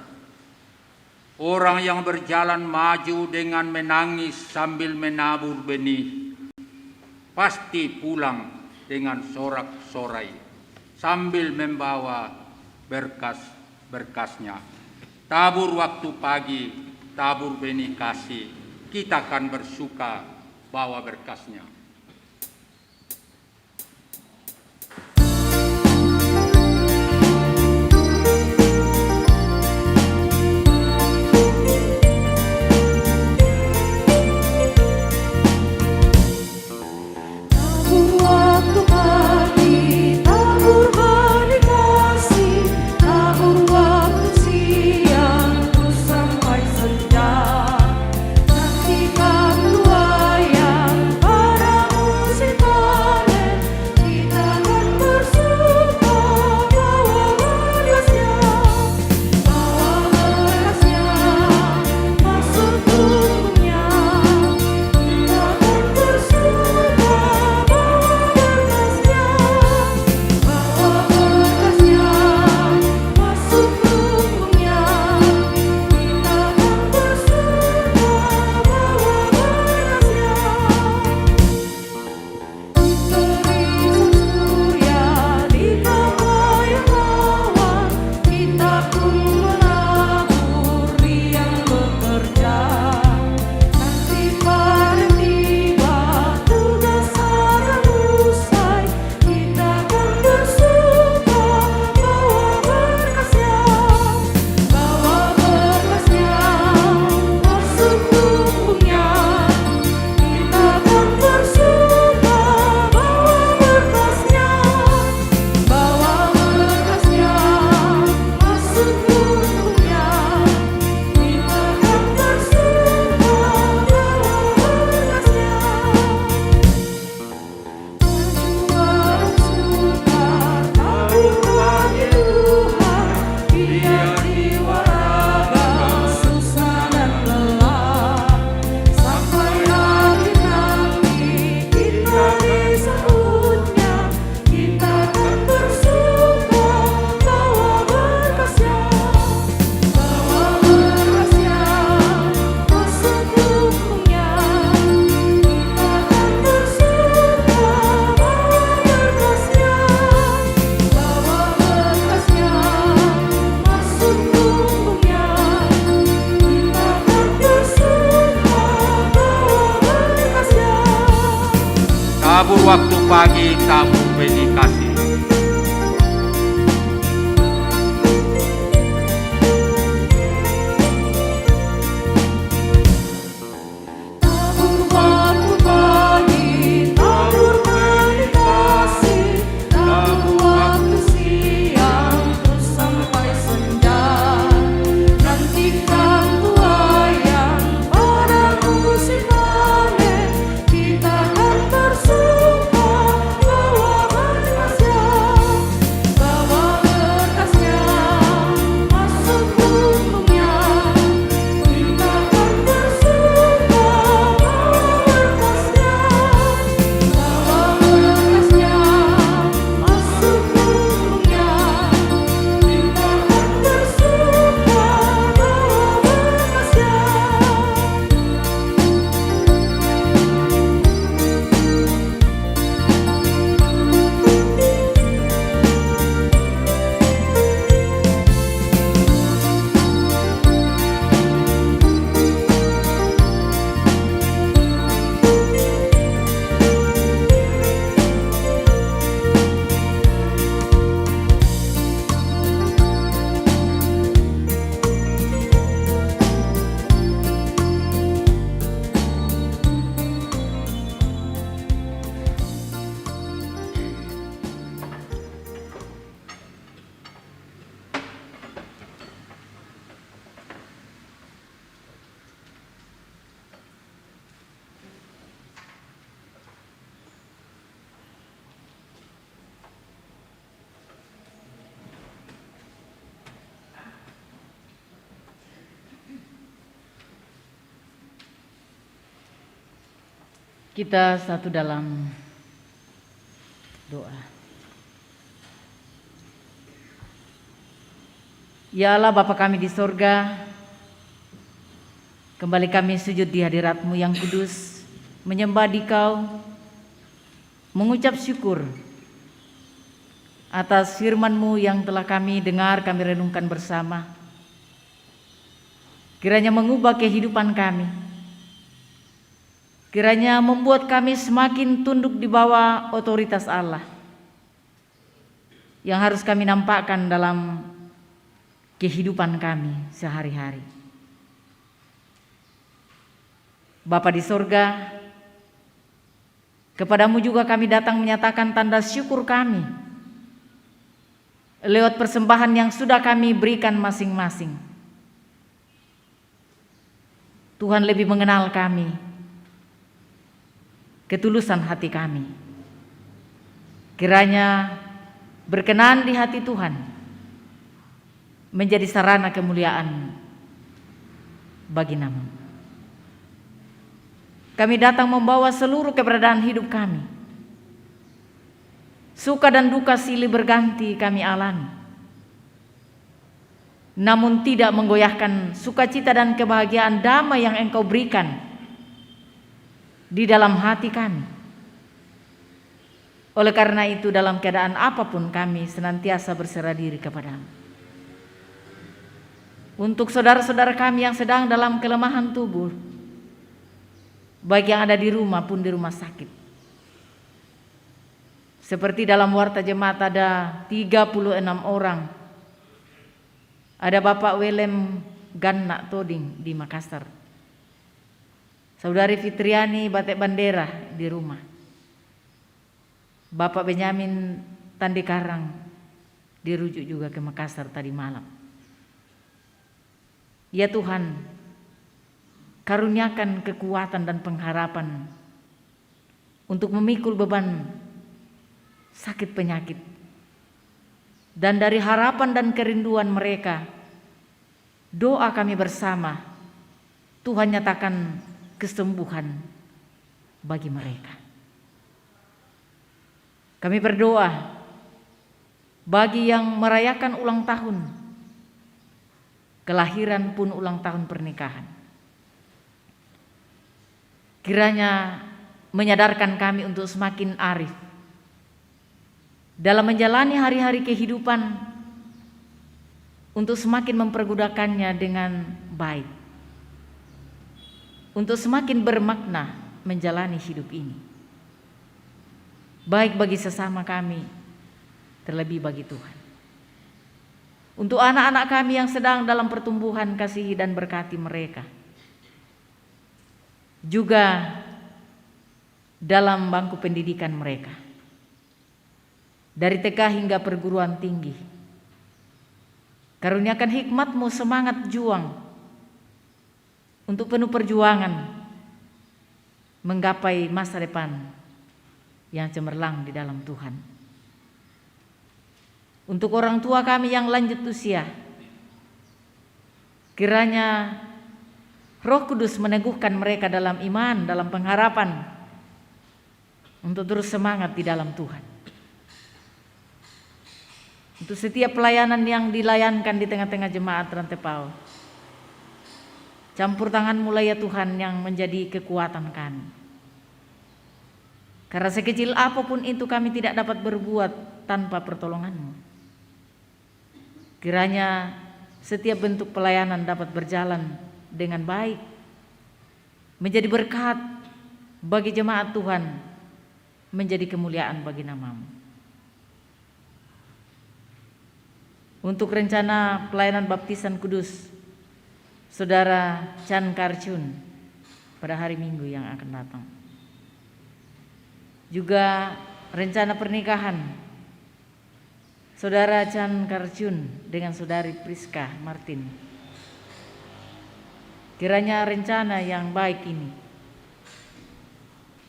Orang yang berjalan maju dengan menangis sambil menabur benih pasti pulang dengan sorak-sorai sambil membawa berkas-berkasnya. Tabur waktu pagi, tabur benih kasih, kita akan bersuka bawa berkasnya. Nantikan tuai yang pada tabur waktu pagi, tabur beni kasih. Kita satu dalam doa. Ya Allah Bapa kami di sorga, kembali kami sujud di hadirat-Mu yang kudus, menyembah Dikau, mengucap syukur atas firman-Mu yang telah kami dengar, kami renungkan bersama. Kiranya mengubah kehidupan kami, kiranya membuat kami semakin tunduk di bawah otoritas Allah yang harus kami nampakkan dalam kehidupan kami sehari-hari. Bapa di sorga, kepadamu juga kami datang menyatakan tanda syukur kami lewat persembahan yang sudah kami berikan masing-masing. Tuhan lebih mengenal kami, ketulusan hati kami. Kiranya berkenan di hati Tuhan menjadi sarana kemuliaan bagi nama. Kami datang membawa seluruh keberadaan hidup kami. Suka dan duka silih berganti kami alami, namun tidak menggoyahkan sukacita dan kebahagiaan damai yang Engkau berikan di dalam hati kami. Oleh karena itu dalam keadaan apapun kami senantiasa berserah diri kepadamu. Untuk saudara-saudara kami yang sedang dalam kelemahan tubuh, baik yang ada di rumah pun di rumah sakit. Seperti dalam warta jemaat ada 36 orang. Ada Bapak Willem Ganna Toding di Makassar, Saudari Fitriani Batek Bandera di rumah, Bapak Benyamin Tandikarang dirujuk juga ke Makassar tadi malam. Ya Tuhan, karuniakan kekuatan dan pengharapan untuk memikul beban sakit penyakit. Dan dari harapan dan kerinduan mereka, doa kami bersama, Tuhan nyatakan kesembuhan bagi mereka. Kami berdoa bagi yang merayakan ulang tahun, kelahiran pun ulang tahun pernikahan. Kiranya menyadarkan kami untuk semakin arif dalam menjalani hari-hari kehidupan, untuk semakin mempergunakannya dengan baik, untuk semakin bermakna menjalani hidup ini. baik bagi sesama kami, terlebih bagi Tuhan. Untuk anak-anak kami yang sedang dalam pertumbuhan, kasihi dan berkati mereka. Juga dalam bangku pendidikan mereka, dari TK hingga perguruan tinggi. Karuniakan hikmat-Mu semangat juang untuk penuh perjuangan menggapai masa depan yang cemerlang di dalam Tuhan. Untuk orang tua kami yang lanjut usia, kiranya Roh Kudus meneguhkan mereka dalam iman, dalam pengharapan, untuk terus semangat di dalam Tuhan. Untuk setiap pelayanan yang dilayankan di tengah-tengah jemaat Rantepao, campur tangan-Mu ya Tuhan yang menjadi kekuatan kami. Karena sekecil apapun itu kami tidak dapat berbuat tanpa pertolongan-Mu. Kiranya setiap bentuk pelayanan dapat berjalan dengan baik, menjadi berkat bagi jemaat Tuhan, menjadi kemuliaan bagi nama-Mu. Untuk rencana pelayanan baptisan kudus Saudara Chan Karchun pada hari Minggu yang akan datang. Juga rencana pernikahan Saudara Chan Karchun dengan Saudari Priska Martin. Kiranya rencana yang baik ini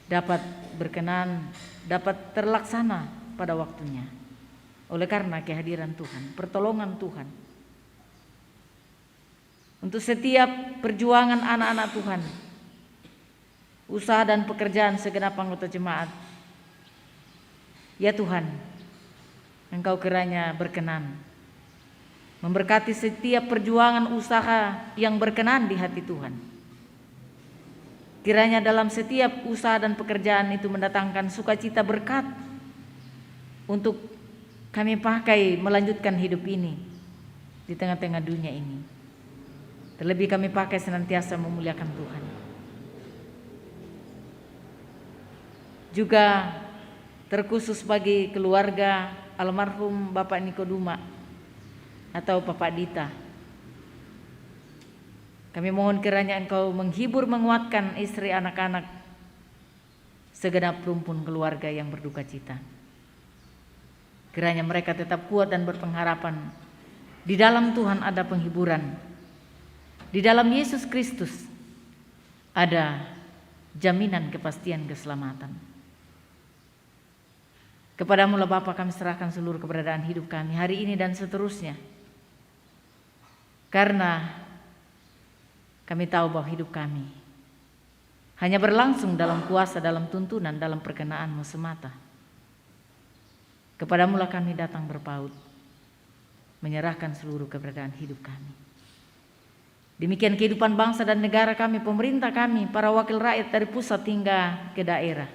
dapat berkenan, dapat terlaksana pada waktunya. Oleh karena kehadiran Tuhan, pertolongan Tuhan. Untuk setiap perjuangan anak-anak Tuhan, usaha dan pekerjaan segenap anggota jemaat, ya Tuhan, Engkau kiranya berkenan memberkati setiap perjuangan usaha yang berkenan di hati Tuhan. Kiranya dalam setiap usaha dan pekerjaan itu mendatangkan sukacita berkat untuk kami pakai melanjutkan hidup ini di tengah-tengah dunia ini. Terlebih kami pakai senantiasa memuliakan Tuhan. Juga terkhusus bagi keluarga almarhum Bapak Nikoduma atau Bapak Dita. Kami mohon kiranya Engkau menghibur, menguatkan istri, anak-anak, segenap rumpun keluarga yang berduka cita. Kiranya mereka tetap kuat dan berpengharapan. Di dalam Tuhan ada penghiburan. Di dalam Yesus Kristus ada jaminan kepastian keselamatan. Kepadamu lah Bapa kami serahkan seluruh keberadaan hidup kami hari ini dan seterusnya. Karena kami tahu bahwa hidup kami hanya berlangsung dalam kuasa, dalam tuntunan, dalam perkenan-Mu semata. Kepadamu lah kami datang berpaut, menyerahkan seluruh keberadaan hidup kami. Demikian kehidupan bangsa dan negara kami, pemerintah kami, para wakil rakyat dari pusat hingga ke daerah.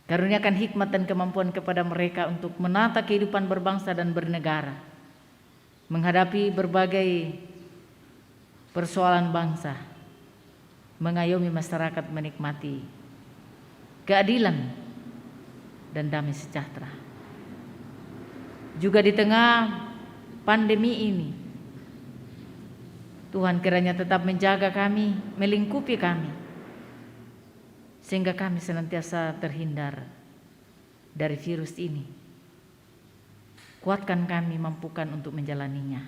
Karuniakan hikmat dan kemampuan kepada mereka untuk menata kehidupan berbangsa dan bernegara, menghadapi berbagai persoalan bangsa, mengayomi masyarakat menikmati keadilan dan damai sejahtera. Juga di tengah pandemi ini, Tuhan kiranya tetap menjaga kami, melingkupi kami, sehingga kami senantiasa terhindar dari virus ini. Kuatkan kami, mampukan untuk menjalaninya.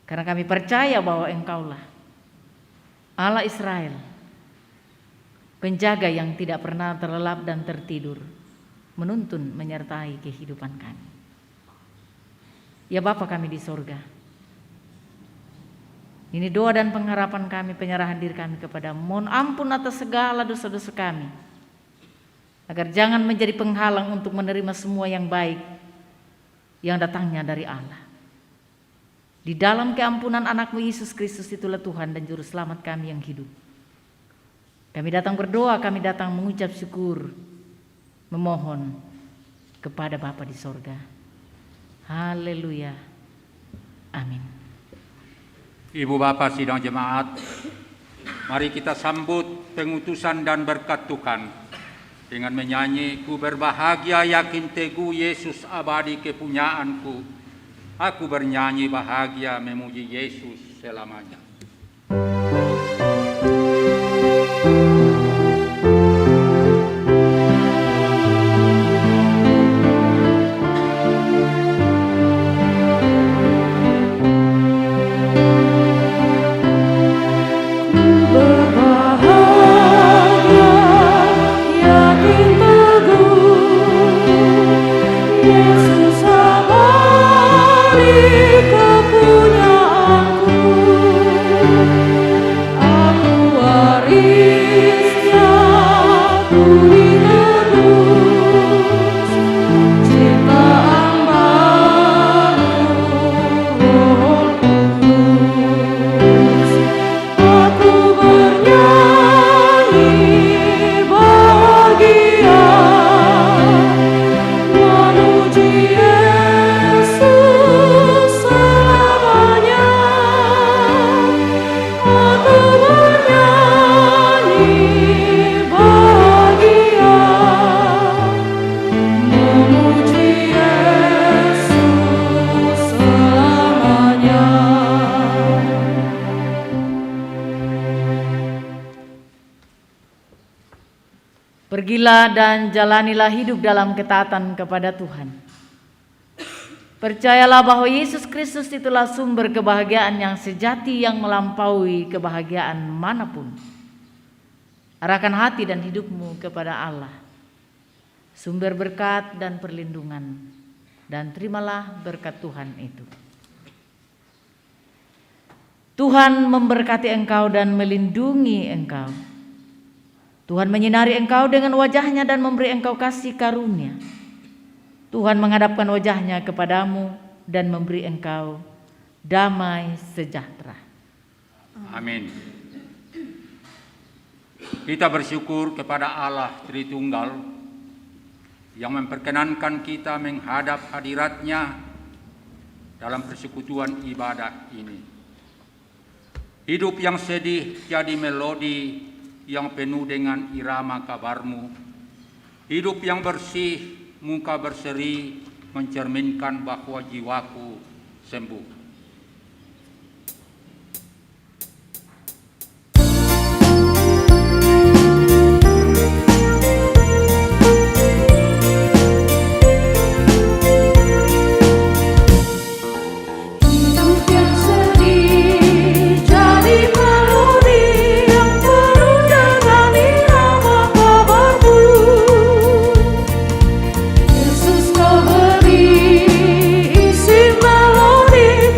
Karena kami percaya bahwa Engkaulah Allah Israel, penjaga yang tidak pernah terlelap dan tertidur, menuntun menyertai kehidupan kami. Ya Bapa kami di sorga, ini doa dan pengharapan kami, penyerahan diri kami kepada-Mu. Mohon ampun atas segala dosa-dosa kami, agar jangan menjadi penghalang untuk menerima semua yang baik yang datangnya dari Allah. Di dalam keampunan anak-Mu Yesus Kristus itulah Tuhan dan Juru Selamat kami yang hidup. Kami datang berdoa, kami datang mengucap syukur, memohon kepada Bapa di sorga. Haleluya. Amin. Ibu Bapak sidang jemaat, mari kita sambut pengutusan dan berkat Tuhan Dengan menyanyi, ku berbahagia yakin teguh Yesus abadi kepunyaanku. Aku bernyanyi bahagia memuji Yesus selamanya. Pergilah dan jalanilah hidup dalam ketaatan kepada Tuhan. Percayalah bahwa Yesus Kristus itulah sumber kebahagiaan yang sejati yang melampaui kebahagiaan manapun. Arahkan hati dan hidupmu kepada Allah, sumber berkat dan perlindungan, dan terimalah berkat Tuhan itu. Tuhan memberkati engkau dan melindungi engkau. Tuhan menyinari engkau dengan wajah-Nya dan memberi engkau kasih karunia. Tuhan menghadapkan wajah-Nya kepadamu dan memberi engkau damai sejahtera. Amin. Kita bersyukur kepada Allah Tritunggal yang memperkenankan kita menghadap hadirat-Nya dalam persekutuan ibadah ini. Hidup yang sedih jadi melodi yang penuh dengan irama kabar-Mu. Hidup yang bersih, muka berseri, mencerminkan bahwa jiwaku sembuh. Yesus kau beri isi melodi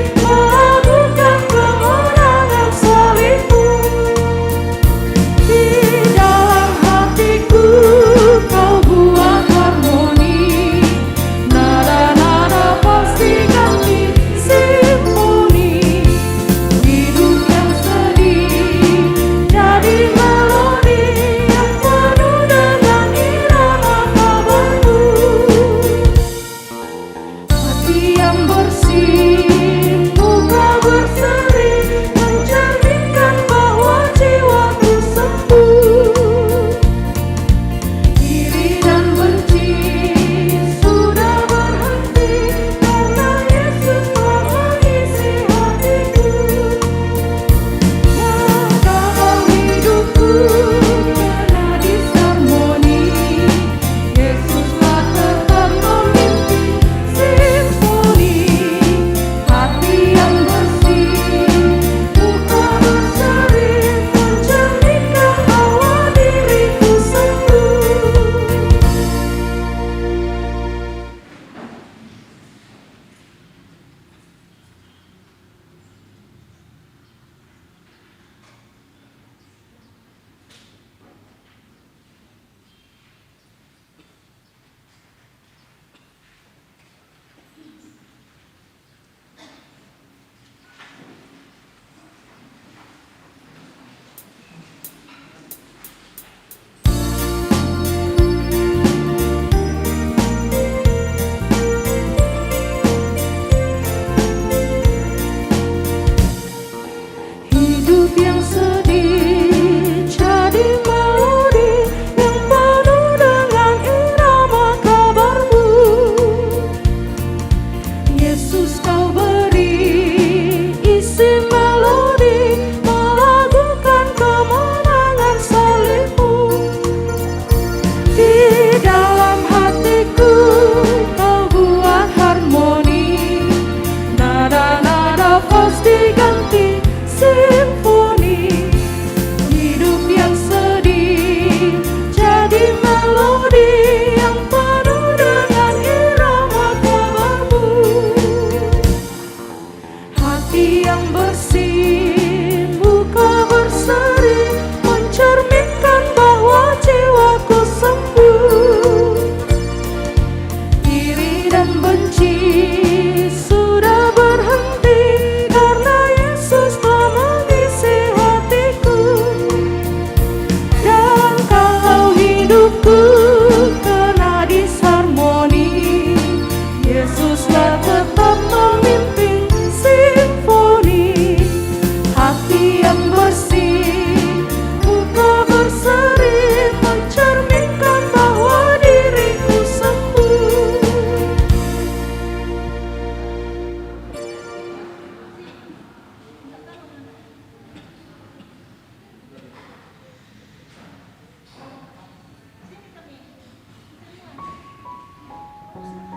Pak Ustaz.